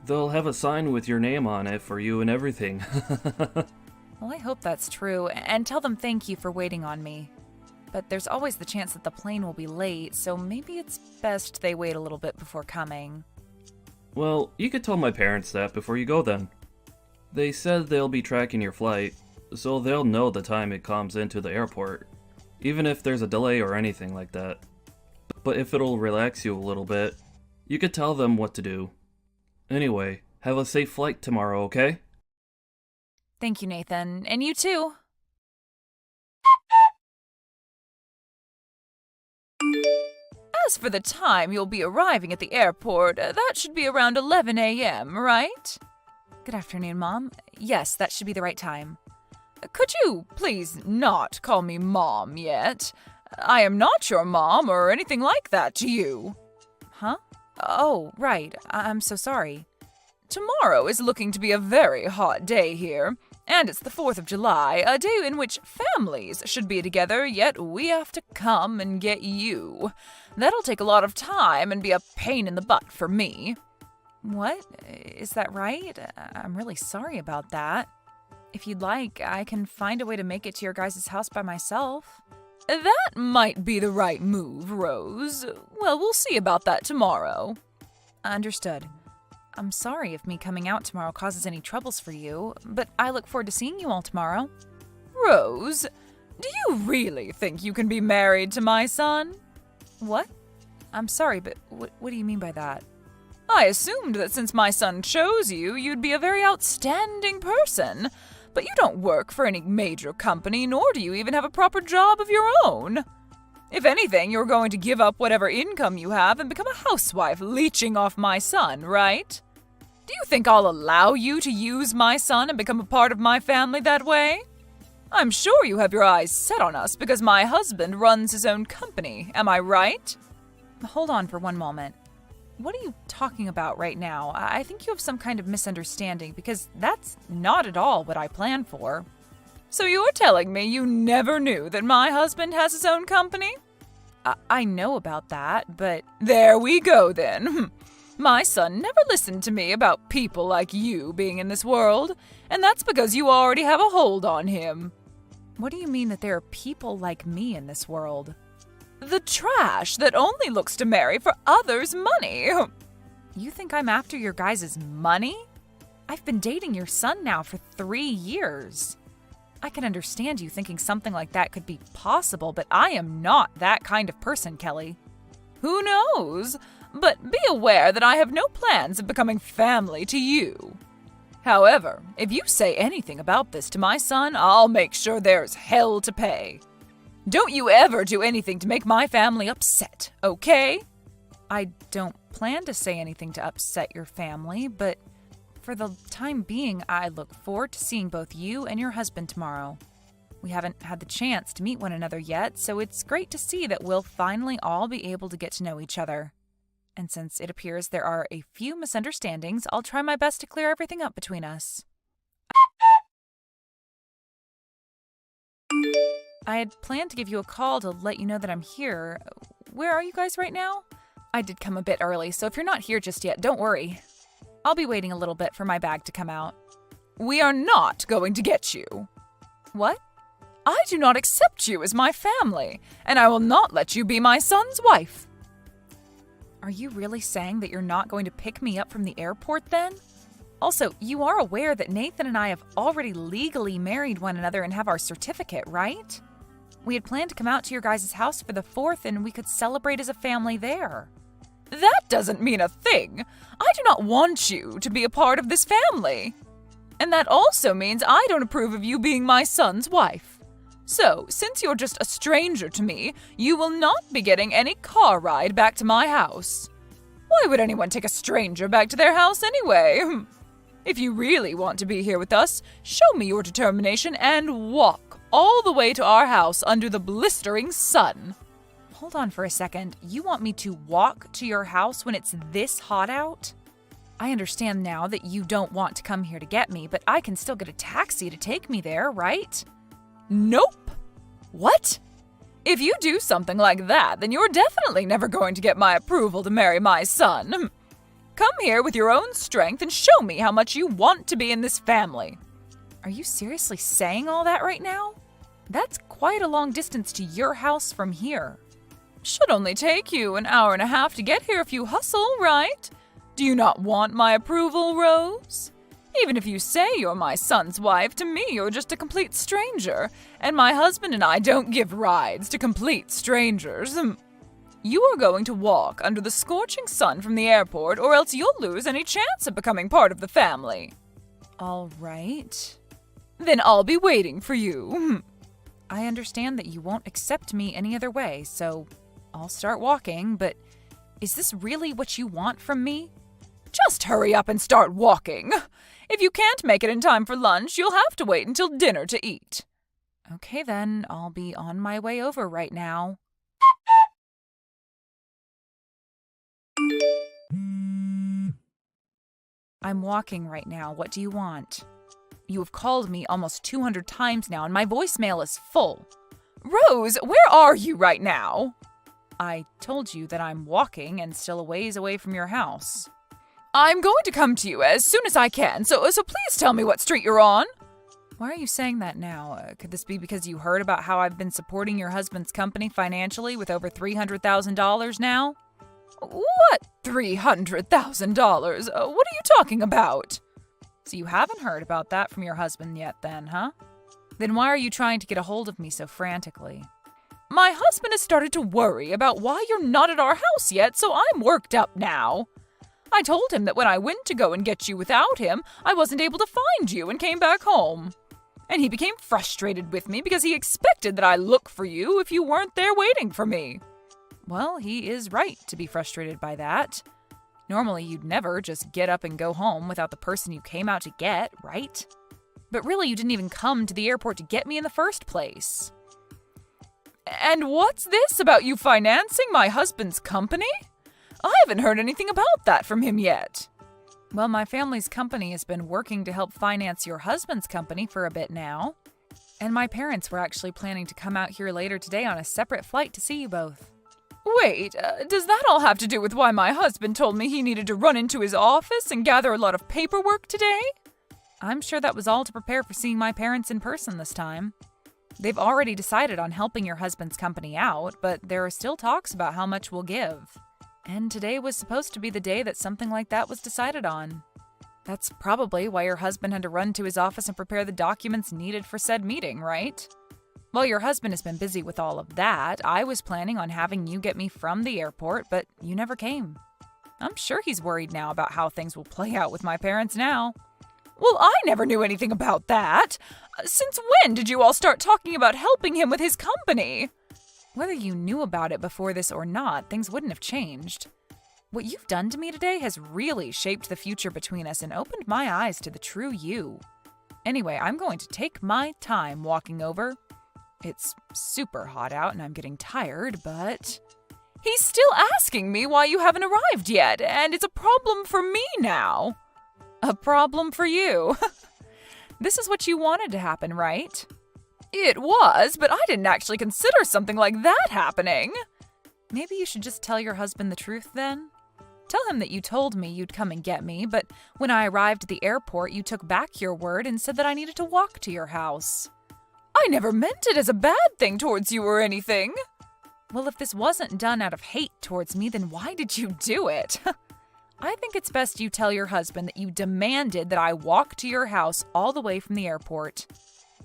they'll have a sign with your name on it for you and everything. Well, I hope that's true, and tell them thank you for waiting on me. But there's always the chance that the plane will be late, so maybe it's best they wait a little bit before coming. Well, you could tell my parents that before you go then. They said they'll be tracking your flight, so they'll know the time it comes into the airport, even if there's a delay or anything like that. But if it'll relax you a little bit, you could tell them what to do. Anyway, have a safe flight tomorrow, okay? Thank you, Nathan. And you too. As for the time you'll be arriving at the airport, that should be around 11 a.m., right? Good afternoon, Mom. Yes, that should be the right time. Could you please not call me Mom yet? I am not your mom or anything like that to you. Huh? Oh, right. I'm so sorry. Tomorrow is looking to be a very hot day here, and it's the 4th of July, a day in which families should be together, yet we have to come and get you. That'll take a lot of time and be a pain in the butt for me. What? Is that right? I'm really sorry about that. If you'd like, I can find a way to make it to your guys' house by myself. That might be the right move, Rose. Well, we'll see about that tomorrow. Understood. I'm sorry if me coming out tomorrow causes any troubles for you, but I look forward to seeing you all tomorrow. Rose, do you really think you can be married to my son? What? I'm sorry, but what do you mean by that? I assumed that since my son chose you, you'd be a very outstanding person. But you don't work for any major company, nor do you even have a proper job of your own. If anything, you're going to give up whatever income you have and become a housewife leeching off my son, right? Do you think I'll allow you to use my son and become a part of my family that way? I'm sure you have your eyes set on us because my husband runs his own company, am I right? Hold on for one moment. What are you talking about right now? I think you have some kind of misunderstanding because that's not at all what I planned for. So you're telling me you never knew that my husband has his own company? I know about that, but there we go then. My son never listened to me about people like you being in this world, and that's because you already have a hold on him. What do you mean that there are people like me in this world? The trash that only looks to marry for others' money. You think I'm after your guys' money? I've been dating your son now for 3 years. I can understand you thinking something like that could be possible, but I am not that kind of person, Kelly. Who knows? But be aware that I have no plans of becoming family to you. However, if you say anything about this to my son, I'll make sure there's hell to pay. Don't you ever do anything to make my family upset, okay? I don't plan to say anything to upset your family, but for the time being, I look forward to seeing both you and your husband tomorrow. We haven't had the chance to meet one another yet, so it's great to see that we'll finally all be able to get to know each other. And since it appears there are a few misunderstandings, I'll try my best to clear everything up between us. I had planned to give you a call to let you know that I'm here. Where are you guys right now? I did come a bit early, so if you're not here just yet, don't worry. I'll be waiting a little bit for my bag to come out. We are not going to get you. What? I do not accept you as my family, and I will not let you be my son's wife. Are you really saying that you're not going to pick me up from the airport then? Also, you are aware that Nathan and I have already legally married one another and have our certificate, right? We had planned to come out to your guys' house for the 4th and we could celebrate as a family there. That doesn't mean a thing. I do not want you to be a part of this family. And that also means I don't approve of you being my son's wife. So, since you're just a stranger to me, you will not be getting any car ride back to my house. Why would anyone take a stranger back to their house anyway? If you really want to be here with us, show me your determination and walk all the way to our house under the blistering sun. Hold on for a second. You want me to walk to your house when it's this hot out? I understand now that you don't want to come here to get me, but I can still get a taxi to take me there, right? Nope. What? If you do something like that, then you're definitely never going to get my approval to marry my son. Come here with your own strength and show me how much you want to be in this family. Are you seriously saying all that right now? That's quite a long distance to your house from here. Should only take you an hour and a half to get here if you hustle, right? Do you not want my approval, Rose? Even if you say you're my son's wife, to me you're just a complete stranger, and my husband and I don't give rides to complete strangers. You are going to walk under the scorching sun from the airport, or else you'll lose any chance of becoming part of the family. All right. Then I'll be waiting for you. I understand that you won't accept me any other way, so I'll start walking, but is this really what you want from me? Just hurry up and start walking. If you can't make it in time for lunch, you'll have to wait until dinner to eat. Okay then, I'll be on my way over right now. I'm walking right now. What do you want? You have called me almost 200 times now, and my voicemail is full. Rose, where are you right now? I told you that I'm walking and still a ways away from your house. I'm going to come to you as soon as I can, so please tell me what street you're on. Why are you saying that now? Could this be because you heard about how I've been supporting your husband's company financially with over $300,000 now? What $300,000? What are you talking about? So you haven't heard about that from your husband yet then, huh? Then why are you trying to get a hold of me so frantically? My husband has started to worry about why you're not at our house yet, so I'm worked up now. I told him that when I went to go and get you without him, I wasn't able to find you and came back home. And he became frustrated with me because he expected that I look for you if you weren't there waiting for me. Well, he is right to be frustrated by that. Normally, you'd never just get up and go home without the person you came out to get, right? But really, you didn't even come to the airport to get me in the first place. And what's this about you financing my husband's company? I haven't heard anything about that from him yet. Well, my family's company has been working to help finance your husband's company for a bit now. And my parents were actually planning to come out here later today on a separate flight to see you both. Wait, does that all have to do with why my husband told me he needed to run into his office and gather a lot of paperwork today? I'm sure that was all to prepare for seeing my parents in person this time. They've already decided on helping your husband's company out, but there are still talks about how much we'll give. And today was supposed to be the day that something like that was decided on. That's probably why your husband had to run to his office and prepare the documents needed for said meeting, right? Well, your husband has been busy with all of that. I was planning on having you get me from the airport, but you never came. I'm sure he's worried now about how things will play out with my parents now. Well, I never knew anything about that. Since when did you all start talking about helping him with his company? Whether you knew about it before this or not, things wouldn't have changed. What you've done to me today has really shaped the future between us and opened my eyes to the true you. Anyway, I'm going to take my time walking over. It's super hot out and I'm getting tired, but He's still asking me why you haven't arrived yet, and it's a problem for me now. A problem for you. This is what you wanted to happen, right? It was, but I didn't actually consider something like that happening. Maybe you should just tell your husband the truth then? Tell him that you told me you'd come and get me, but when I arrived at the airport, you took back your word and said that I needed to walk to your house. I never meant it as a bad thing towards you or anything. Well, if this wasn't done out of hate towards me, then why did you do it? I think it's best you tell your husband that you demanded that I walk to your house all the way from the airport.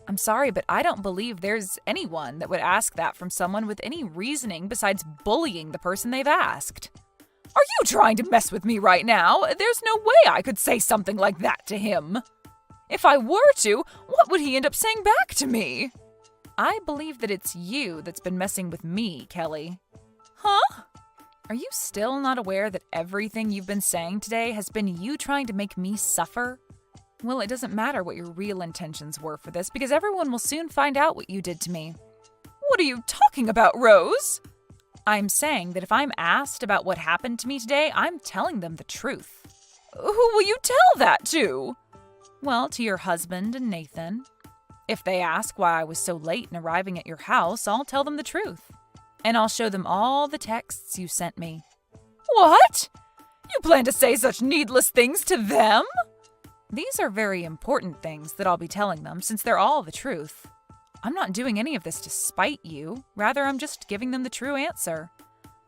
I'm sorry, but I don't believe there's anyone that would ask that from someone with any reasoning besides bullying the person they've asked. Are you trying to mess with me right now? There's no way I could say something like that to him. If I were to, what would he end up saying back to me? I believe that it's you that's been messing with me, Kelly. Huh? Are you still not aware that everything you've been saying today has been you trying to make me suffer? Well, it doesn't matter what your real intentions were for this because everyone will soon find out what you did to me. What are you talking about, Rose? I'm saying that if I'm asked about what happened to me today, I'm telling them the truth. Who will you tell that to? Well, to your husband and Nathan. If they ask why I was so late in arriving at your house, I'll tell them the truth. And I'll show them all the texts you sent me. What? You plan to say such needless things to them? These are very important things that I'll be telling them since they're all the truth. I'm not doing any of this to spite you. Rather, I'm just giving them the true answer.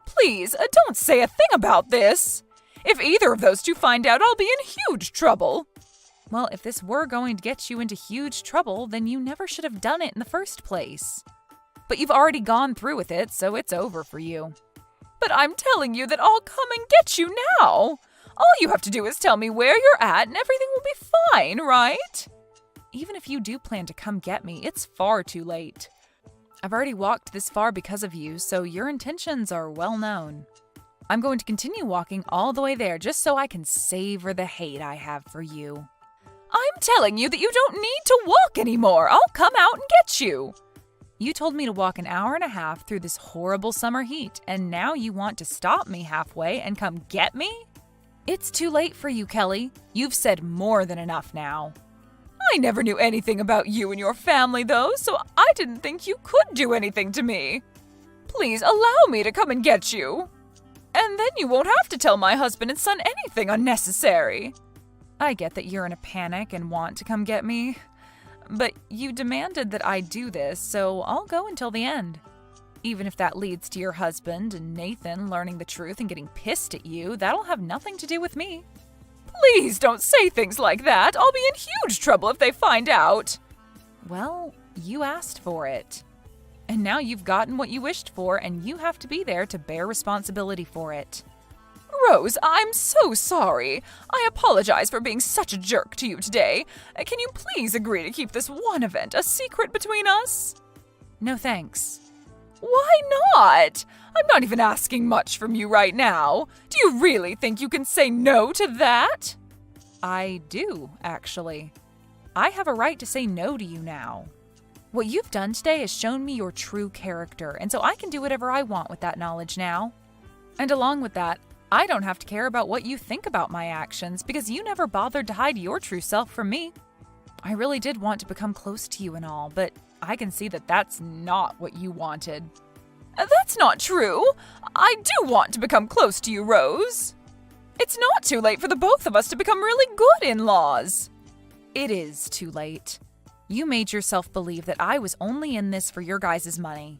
Please, don't say a thing about this. If either of those two find out, I'll be in huge trouble. Well, if this were going to get you into huge trouble, then you never should have done it in the first place. But you've already gone through with it, so it's over for you. But I'm telling you that I'll come and get you now. All you have to do is tell me where you're at and everything will be fine, right? Even if you do plan to come get me, it's far too late. I've already walked this far because of you, so your intentions are well known. I'm going to continue walking all the way there just so I can savor the hate I have for you. I'm telling you that you don't need to walk anymore. I'll come out and get you. You told me to walk an hour and a half through this horrible summer heat, and now you want to stop me halfway and come get me? It's too late for you, Kelly. You've said more than enough now. I never knew anything about you and your family, though, so I didn't think you could do anything to me. Please allow me to come and get you. And then you won't have to tell my husband and son anything unnecessary. I get that you're in a panic and want to come get me, but you demanded that I do this, so I'll go until the end. Even if that leads to your husband and Nathan learning the truth and getting pissed at you, that'll have nothing to do with me. Please don't say things like that. I'll be in huge trouble if they find out. Well, you asked for it. And now you've gotten what you wished for, and you have to be there to bear responsibility for it. Rose, I'm so sorry. I apologize for being such a jerk to you today. Can you please agree to keep this one event a secret between us? No thanks. Why not? I'm not even asking much from you right now. Do you really think you can say no to that? I do, actually. I have a right to say no to you now. What you've done today has shown me your true character, and so I can do whatever I want with that knowledge now. And along with that, I don't have to care about what you think about my actions because you never bothered to hide your true self from me. I really did want to become close to you and all, but I can see that that's not what you wanted. That's not true. I do want to become close to you, Rose. It's not too late for the both of us to become really good in-laws. It is too late. You made yourself believe that I was only in this for your guys' money.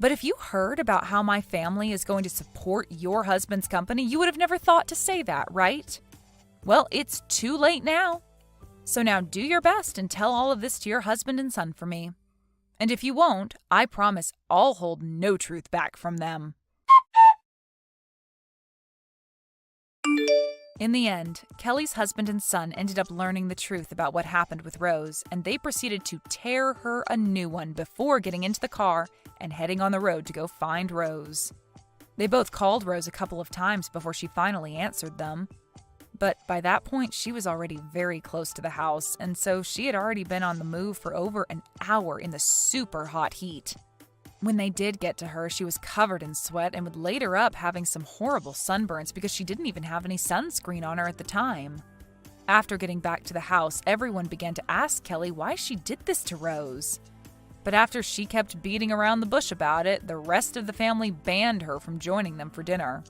But if you heard about how my family is going to support your husband's company, you would have never thought to say that, right? Well, it's too late now. So now do your best and tell all of this to your husband and son for me. And if you won't, I promise I'll hold no truth back from them. In the end, Kelly's husband and son ended up learning the truth about what happened with Rose, and they proceeded to tear her a new one before getting into the car and heading on the road to go find Rose. They both called Rose a couple of times before she finally answered them. But by that point, she was already very close to the house, and so she had already been on the move for over an hour in the super hot heat. When they did get to her, she was covered in sweat and would later up having some horrible sunburns because she didn't even have any sunscreen on her at the time. After getting back to the house, everyone began to ask Kelly why she did this to Rose. But after she kept beating around the bush about it, the rest of the family banned her from joining them for dinner.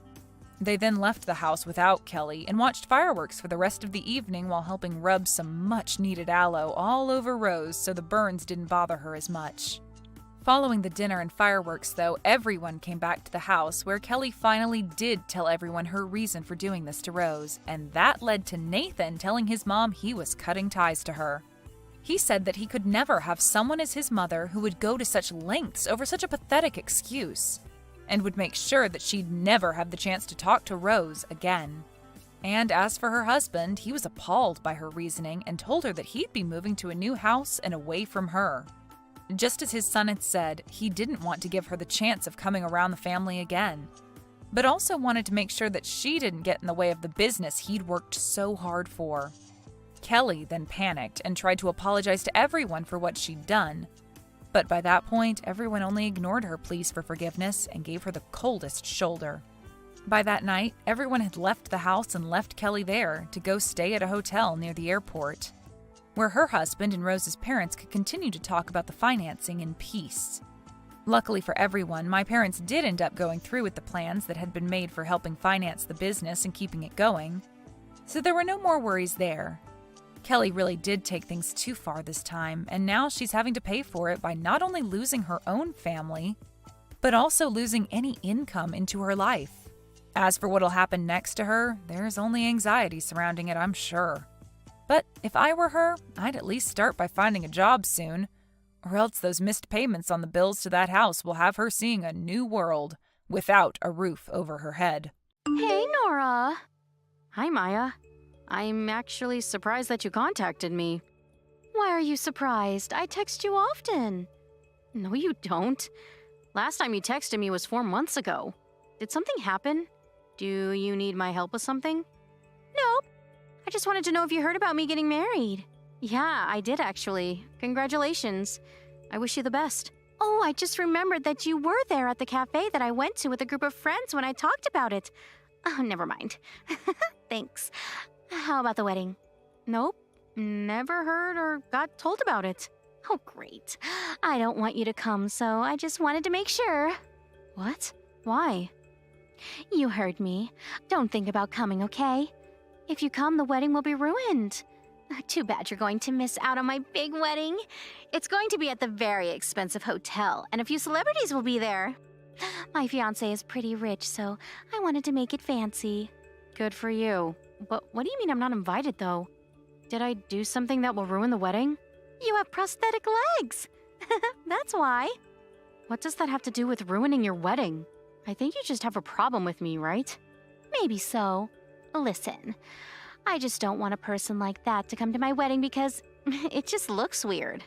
They then left the house without Kelly and watched fireworks for the rest of the evening while helping rub some much-needed aloe all over Rose so the burns didn't bother her as much. Following the dinner and fireworks, though, everyone came back to the house where Kelly finally did tell everyone her reason for doing this to Rose, and that led to Nathan telling his mom he was cutting ties to her. He said that he could never have someone as his mother who would go to such lengths over such a pathetic excuse, and would make sure that she'd never have the chance to talk to Rose again. And as for her husband, he was appalled by her reasoning and told her that he'd be moving to a new house and away from her. Just as his son had said, he didn't want to give her the chance of coming around the family again, but also wanted to make sure that she didn't get in the way of the business he'd worked so hard for. Kelly then panicked and tried to apologize to everyone for what she'd done, but by that point, everyone only ignored her pleas for forgiveness and gave her the coldest shoulder. By that night, everyone had left the house and left Kelly there to go stay at a hotel near the airport, where her husband and Rose's parents could continue to talk about the financing in peace. Luckily for everyone, my parents did end up going through with the plans that had been made for helping finance the business and keeping it going, so there were no more worries there. Kelly really did take things too far this time, and now she's having to pay for it by not only losing her own family, but also losing any income into her life. As for what'll happen next to her, there's only anxiety surrounding it, I'm sure. But if I were her, I'd at least start by finding a job soon, or else those missed payments on the bills to that house will have her seeing a new world without a roof over her head. Hey, Nora. Hi, Maya. I'm actually surprised that you contacted me. Why are you surprised? I text you often. No, you don't. Last time you texted me was 4 months ago. Did something happen? Do you need my help with something? Nope. I just wanted to know if you heard about me getting married. Yeah, I did actually. Congratulations. I wish you the best. Oh, I just remembered that you were there at the cafe that I went to with a group of friends when I talked about it. Oh, never mind. Thanks. How about the wedding? Nope. Never heard or got told about it. Oh, great. I don't want you to come, so I just wanted to make sure. What? Why? You heard me. Don't think about coming, okay? If you come, the wedding will be ruined. Too bad you're going to miss out on my big wedding. It's going to be at the very expensive hotel, and a few celebrities will be there. My fiancé is pretty rich, so I wanted to make it fancy. Good for you. But what do you mean I'm not invited, though? Did I do something that will ruin the wedding? You have prosthetic legs. That's why. What does that have to do with ruining your wedding? I think you just have a problem with me, right? Maybe so. Listen, I just don't want a person like that to come to my wedding because it just looks weird.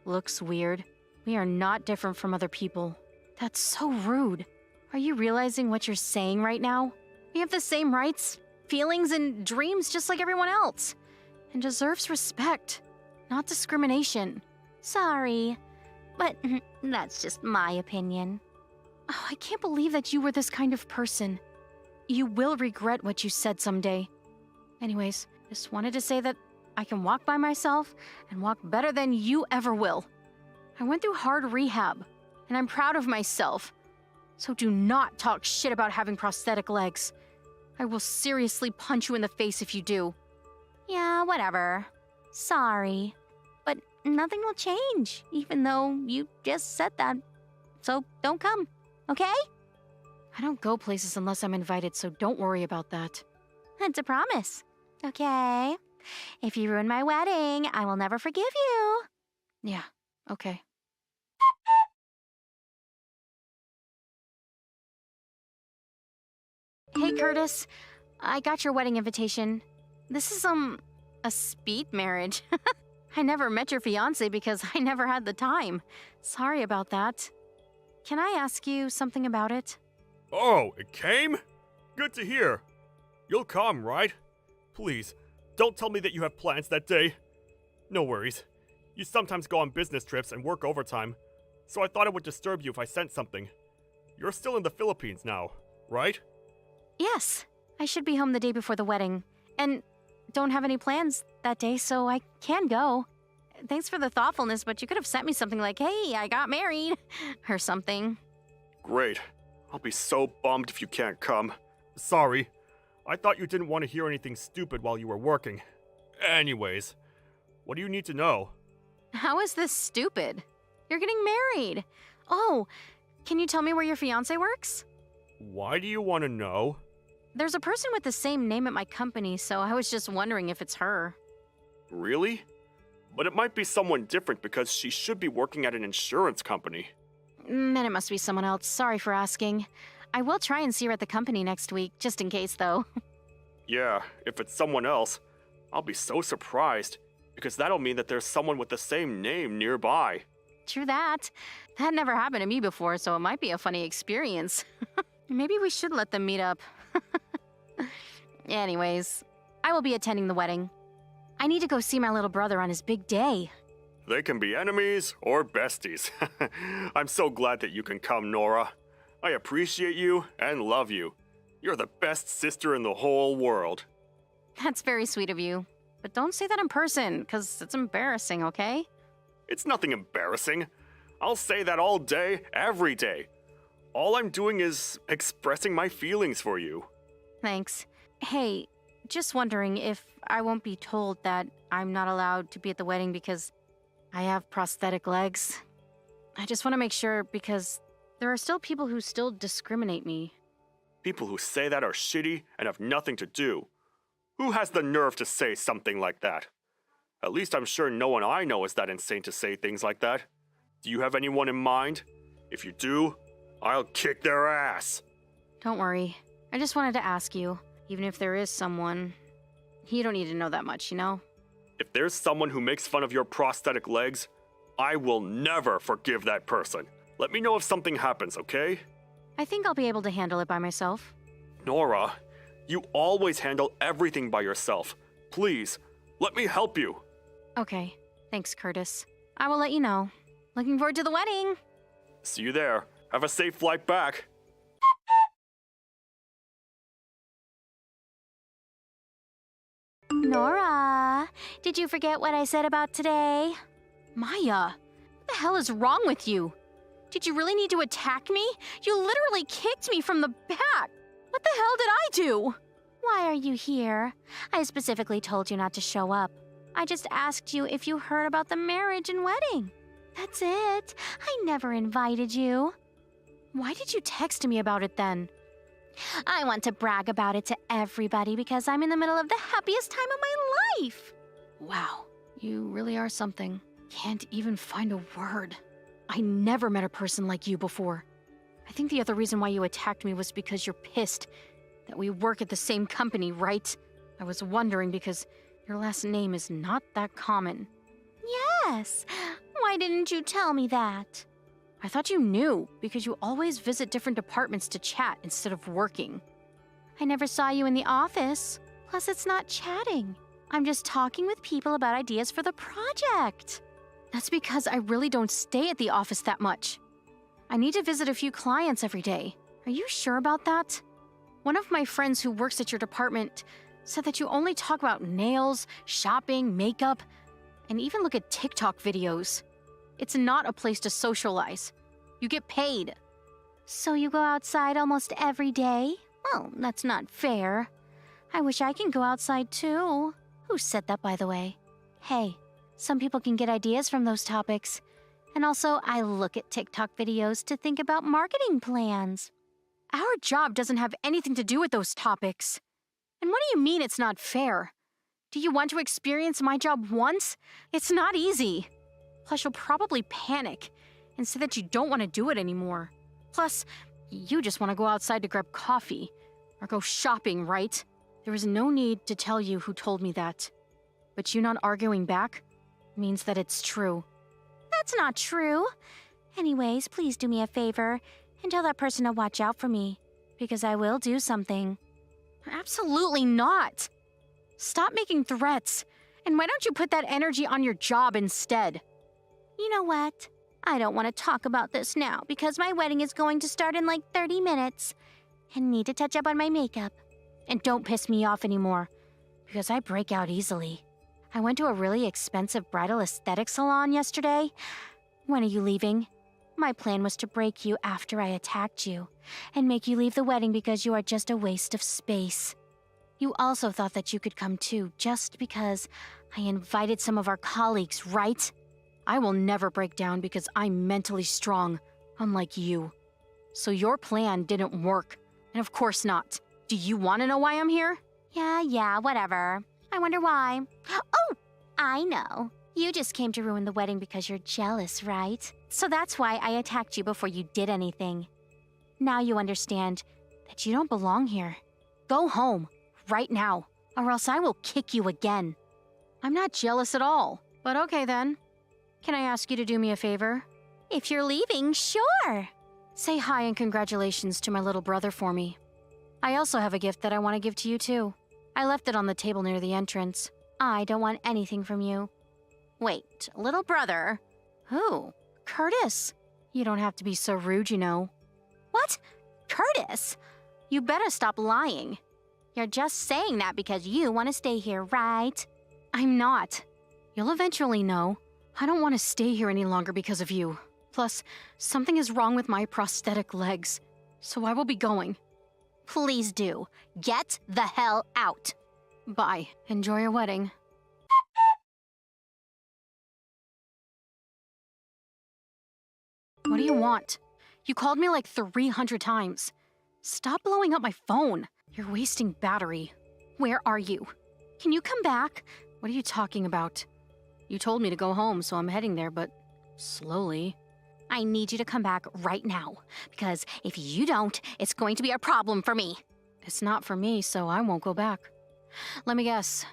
Looks weird? We are not different from other people. That's so rude. Are you realizing what you're saying right now? We have the same rights, feelings, and dreams just like everyone else. And deserves respect, not discrimination. Sorry, but that's just my opinion. Oh, I can't believe that you were this kind of person. You will regret what you said someday. Anyways, just wanted to say that I can walk by myself and walk better than you ever will. I went through hard rehab, and I'm proud of myself. So do not talk shit about having prosthetic legs. I will seriously punch you in the face if you do. Yeah, whatever. Sorry. But nothing will change, even though you just said that. So don't come, okay? I don't go places unless I'm invited, so don't worry about that. It's a promise. Okay? If you ruin my wedding, I will never forgive you. Yeah, okay. Hey, Curtis. I got your wedding invitation. This is, a speed marriage. I never met your fiancé because I never had the time. Sorry about that. Can I ask you something about it? Oh, it came? Good to hear. You'll come, right? Please, don't tell me that you have plans that day. No worries. You sometimes go on business trips and work overtime, so I thought it would disturb you if I sent something. You're still in the Philippines now, right? Yes, I should be home the day before the wedding, and don't have any plans that day, so I can go. Thanks for the thoughtfulness, but you could have sent me something like, hey, I got married, or something. Great. I'll be so bummed if you can't come. Sorry. I thought you didn't want to hear anything stupid while you were working. Anyways, what do you need to know? How is this stupid? You're getting married. Oh, can you tell me where your fiancé works? Why do you want to know? There's a person with the same name at my company, so I was just wondering if it's her. Really? But it might be someone different because she should be working at an insurance company. Then it must be someone else. Sorry for asking. I will try and see her at the company next week, just in case, though. Yeah, if it's someone else, I'll be so surprised, because that'll mean that there's someone with the same name nearby. True that. That never happened to me before, so it might be a funny experience. Maybe we should let them meet up. Anyways, I will be attending the wedding. I need to go see my little brother on his big day. They can be enemies or besties. I'm so glad that you can come, Nora. I appreciate you and love you. You're the best sister in the whole world. That's very sweet of you. But don't say that in person, because it's embarrassing, okay? It's nothing embarrassing. I'll say that all day, every day. All I'm doing is expressing my feelings for you. Thanks. Hey, just wondering if I won't be told that I'm not allowed to be at the wedding because I have prosthetic legs. I just want to make sure because there are still people who still discriminate me. People who say that are shitty and have nothing to do. Who has the nerve to say something like that? At least I'm sure no one I know is that insane to say things like that. Do you have anyone in mind? If you do, I'll kick their ass. Don't worry. I just wanted to ask you, even if there is someone, you don't need to know that much, you know? If there's someone who makes fun of your prosthetic legs, I will never forgive that person. Let me know if something happens, okay? I think I'll be able to handle it by myself. Nora, you always handle everything by yourself. Please, let me help you. Okay. Thanks, Curtis. I will let you know. Looking forward to the wedding. See you there. Have a safe flight back. Nora, did you forget what I said about today? Maya, what the hell is wrong with you? Did you really need to attack me? You literally kicked me from the back. What the hell did I do? Why are you here? I specifically told you not to show up. I just asked you if you heard about the marriage and wedding. That's it. I never invited you. Why did you text me about it then? I want to brag about it to everybody because I'm in the middle of the happiest time of my life. Wow, you really are something. Can't even find a word. I never met a person like you before. I think the other reason why you attacked me was because you're pissed that we work at the same company, right? I was wondering because your last name is not that common. Yes. Why didn't you tell me that? I thought you knew because you always visit different departments to chat instead of working. I never saw you in the office. Plus, it's not chatting. I'm just talking with people about ideas for the project. That's because I really don't stay at the office that much. I need to visit a few clients every day. Are you sure about that? One of my friends who works at your department said that you only talk about nails, shopping, makeup, and even look at TikTok videos. It's not a place to socialize. You get paid. So you go outside almost every day? Well, that's not fair. I wish I can go outside too. Who said that, by the way? Hey, some people can get ideas from those topics. And also, I look at TikTok videos to think about marketing plans. Our job doesn't have anything to do with those topics. And what do you mean it's not fair? Do you want to experience my job once? It's not easy. Plus, you'll probably panic and say that you don't want to do it anymore. Plus, you just want to go outside to grab coffee or go shopping, right? There is no need to tell you who told me that. But you not arguing back means that it's true. That's not true. Anyways, please do me a favor and tell that person to watch out for me, because I will do something. Absolutely not. Stop making threats, and why don't you put that energy on your job instead? You know what? I don't want to talk about this now because my wedding is going to start in like 30 minutes. And need to touch up on my makeup. And don't piss me off anymore, because I break out easily. I went to a really expensive bridal aesthetic salon yesterday. When are you leaving? My plan was to break you after I attacked you, and make you leave the wedding because you are just a waste of space. You also thought that you could come too, just because I invited some of our colleagues, right? I will never break down because I'm mentally strong, unlike you. So your plan didn't work. And of course not. Do you want to know why I'm here? Yeah, whatever. I wonder why. Oh, I know. You just came to ruin the wedding because you're jealous, right? So that's why I attacked you before you did anything. Now you understand that you don't belong here. Go home, right now, or else I will kick you again. I'm not jealous at all, but okay then. Can I ask you to do me a favor? If you're leaving, sure. Say hi and congratulations to my little brother for me. I also have a gift that I want to give to you too. I left it on the table near the entrance. I don't want anything from you. Wait, little brother? Who? Curtis. You don't have to be so rude, you know. What? Curtis? You better stop lying. You're just saying that because you want to stay here, right? I'm not. You'll eventually know. I don't want to stay here any longer because of you. Plus, something is wrong with my prosthetic legs, so I will be going. Please do. Get the hell out. Bye. Enjoy your wedding. What do you want? You called me like 300 times. Stop blowing up my phone. You're wasting battery. Where are you? Can you come back? What are you talking about? You told me to go home, so I'm heading there, but slowly. I need you to come back right now, because if you don't, it's going to be a problem for me. It's not for me, so I won't go back. Let me guess.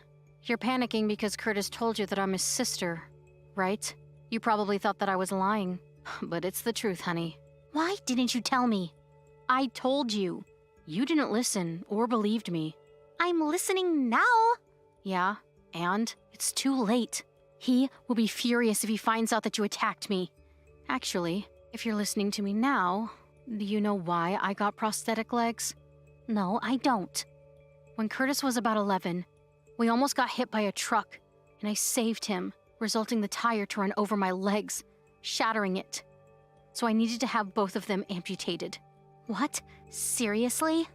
You're panicking because Curtis told you that I'm his sister, right? You probably thought that I was lying, but it's the truth, honey. Why didn't you tell me? I told you. You didn't listen or believed me. I'm listening now. Yeah, and it's too late. He will be furious if he finds out that you attacked me. Actually, if you're listening to me now, do you know why I got prosthetic legs? No, I don't. When Curtis was about 11, we almost got hit by a truck, and I saved him, resulting the tire to run over my legs, shattering it. So I needed to have both of them amputated. What? Seriously?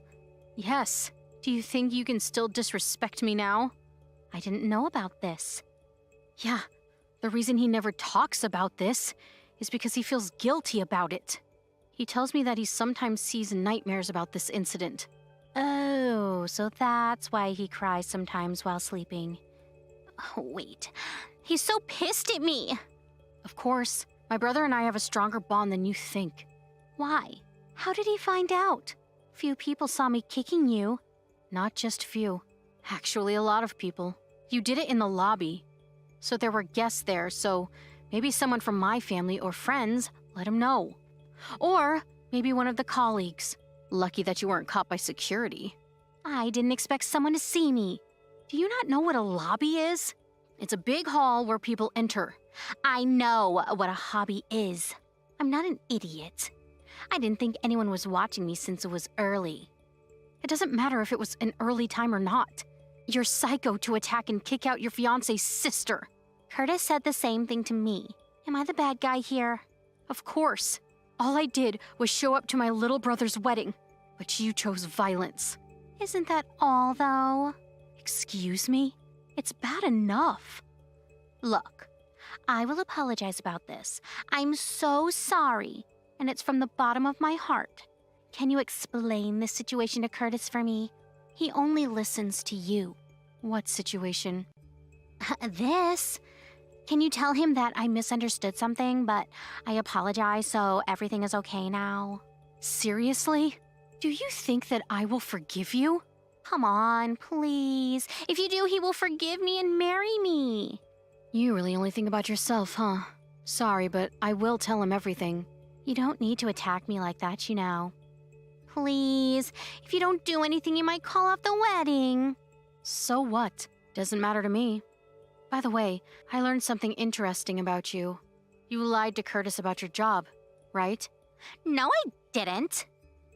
Yes. Do you think you can still disrespect me now? I didn't know about this. Yeah, the reason he never talks about this is because he feels guilty about it. He tells me that he sometimes sees nightmares about this incident. Oh, so that's why he cries sometimes while sleeping. Oh, wait. He's so pissed at me. Of course, my brother and I have a stronger bond than you think. Why? How did he find out? Few people saw me kicking you. Not just few. Actually, a lot of people. You did it in the lobby. So there were guests there, so maybe someone from my family or friends let him know. Or maybe one of the colleagues. Lucky that you weren't caught by security. I didn't expect someone to see me. Do you not know what a lobby is? It's a big hall where people enter. I know what a hobby is. I'm not an idiot. I didn't think anyone was watching me since it was early. It doesn't matter if it was an early time or not. You're psycho to attack and kick out your fiance's sister. Curtis said the same thing to me. Am I the bad guy here? Of course. All I did was show up to my little brother's wedding, but you chose violence. Isn't that all, though? Excuse me? It's bad enough. Look, I will apologize about this. I'm so sorry, and it's from the bottom of my heart. Can you explain this situation to Curtis for me? He only listens to you. What situation? This. Can you tell him that I misunderstood something, but I apologize, so everything is okay now? Seriously? Do you think that I will forgive you? Come on, please. If you do, he will forgive me and marry me. You really only think about yourself, huh? Sorry, but I will tell him everything. You don't need to attack me like that, you know. Please, if you don't do anything, you might call off the wedding. So what? Doesn't matter to me. By the way, I learned something interesting about you. You lied to Curtis about your job, right? No, I didn't.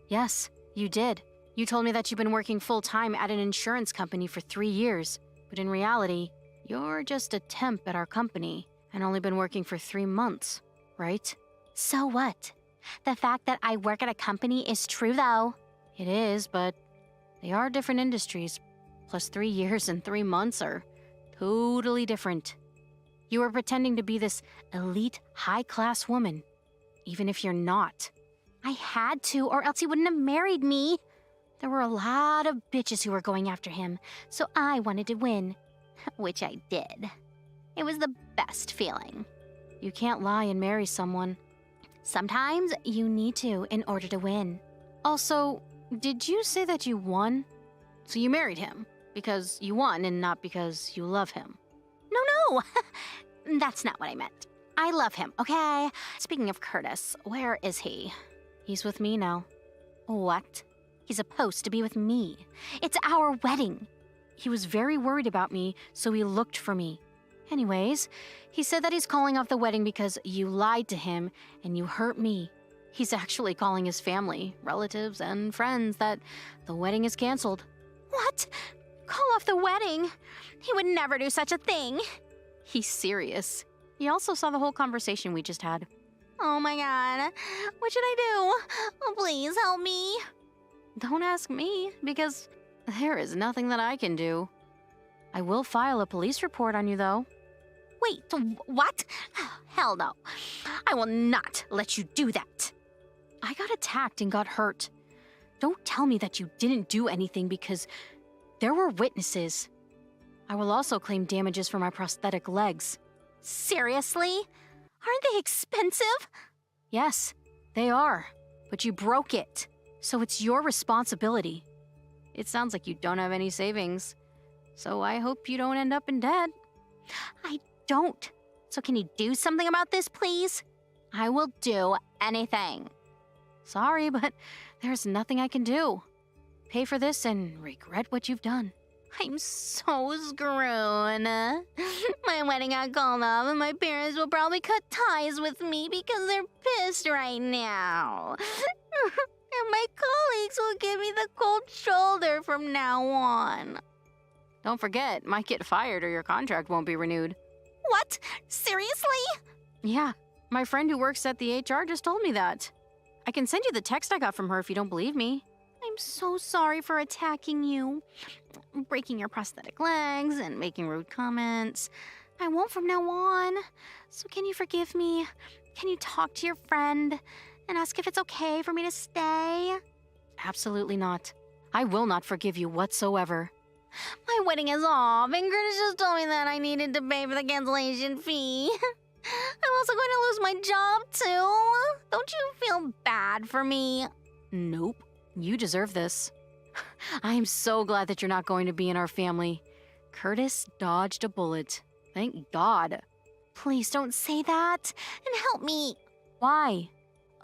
Yes, you did. You told me that you've been working full-time at an insurance company for 3 years, but in reality, you're just a temp at our company and only been working for 3 months, right? So what? The fact that I work at a company is true, though. It is, but they are different industries. Plus 3 years and 3 months are totally different. You were pretending to be this elite, high-class woman, even if you're not. I had to, or else he wouldn't have married me. There were a lot of bitches who were going after him, so I wanted to win. Which I did. It was the best feeling. You can't lie and marry someone. Sometimes you need to in order to win. Also, did you say that you won? So you married him because you won and not because you love him? No. That's not what I meant. I love him, okay? Speaking of Curtis, where is he? He's with me now. What? He's supposed to be with me. It's our wedding. He was very worried about me, so he looked for me. Anyways, he said that he's calling off the wedding because you lied to him and you hurt me. He's actually calling his family, relatives, and friends that the wedding is canceled. What? Call off the wedding? He would never do such a thing. He's serious. He also saw the whole conversation we just had. Oh my god. What should I do? Oh, please help me. Don't ask me, because there is nothing that I can do. I will file a police report on you, though. Wait, what? Hell no. I will not let you do that. I got attacked and got hurt. Don't tell me that you didn't do anything because there were witnesses. I will also claim damages for my prosthetic legs. Seriously? Aren't they expensive? Yes, they are. But you broke it. So it's your responsibility. It sounds like you don't have any savings. So I hope you don't end up in debt. I don't. So can you do something about this, please? I will do anything. Sorry, but there's nothing I can do. Pay for this and regret what you've done. I'm so screwed. My wedding got called off and my parents will probably cut ties with me because they're pissed right now. And my colleagues will give me the cold shoulder from now on. Don't forget, might get fired or your contract won't be renewed. What? Seriously? Yeah, my friend who works at the HR just told me that. I can send you the text I got from her if you don't believe me. I'm so sorry for attacking you, breaking your prosthetic legs and making rude comments. I won't from now on. So can you forgive me? Can you talk to your friend and ask if it's okay for me to stay? Absolutely not. I will not forgive you whatsoever. My wedding is off, and Curtis just told me that I needed to pay for the cancellation fee. I'm also going to lose my job, too. Don't you feel bad for me? Nope. You deserve this. I am so glad that you're not going to be in our family. Curtis dodged a bullet. Thank God. Please don't say that, and help me. Why?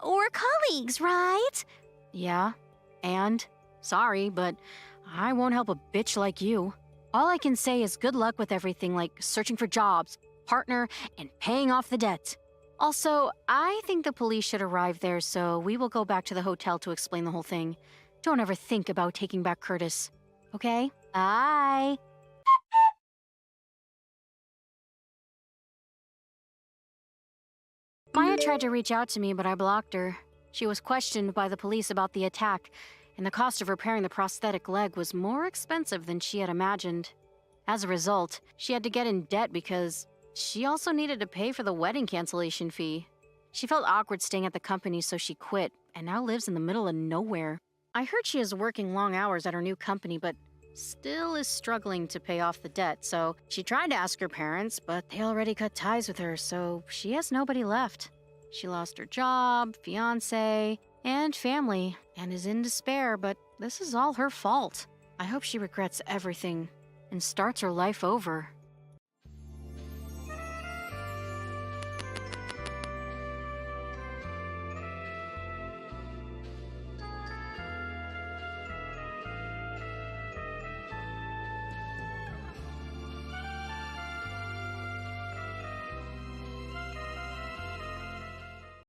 We're colleagues, right? Yeah, and sorry, but I won't help a bitch like you. All I can say is good luck with everything like searching for jobs, partner, and paying off the debt. Also, I think the police should arrive there, so we will go back to the hotel to explain the whole thing. Don't ever think about taking back Curtis. Okay? Bye! Maya tried to reach out to me, but I blocked her. She was questioned by the police about the attack, and the cost of repairing the prosthetic leg was more expensive than she had imagined. As a result, she had to get in debt because she also needed to pay for the wedding cancellation fee. She felt awkward staying at the company, so she quit, and now lives in the middle of nowhere. I heard she is working long hours at her new company, but still is struggling to pay off the debt, so she tried to ask her parents, but they already cut ties with her, so she has nobody left. She lost her job, fiancé, and family, and is in despair, but this is all her fault. I hope she regrets everything and starts her life over.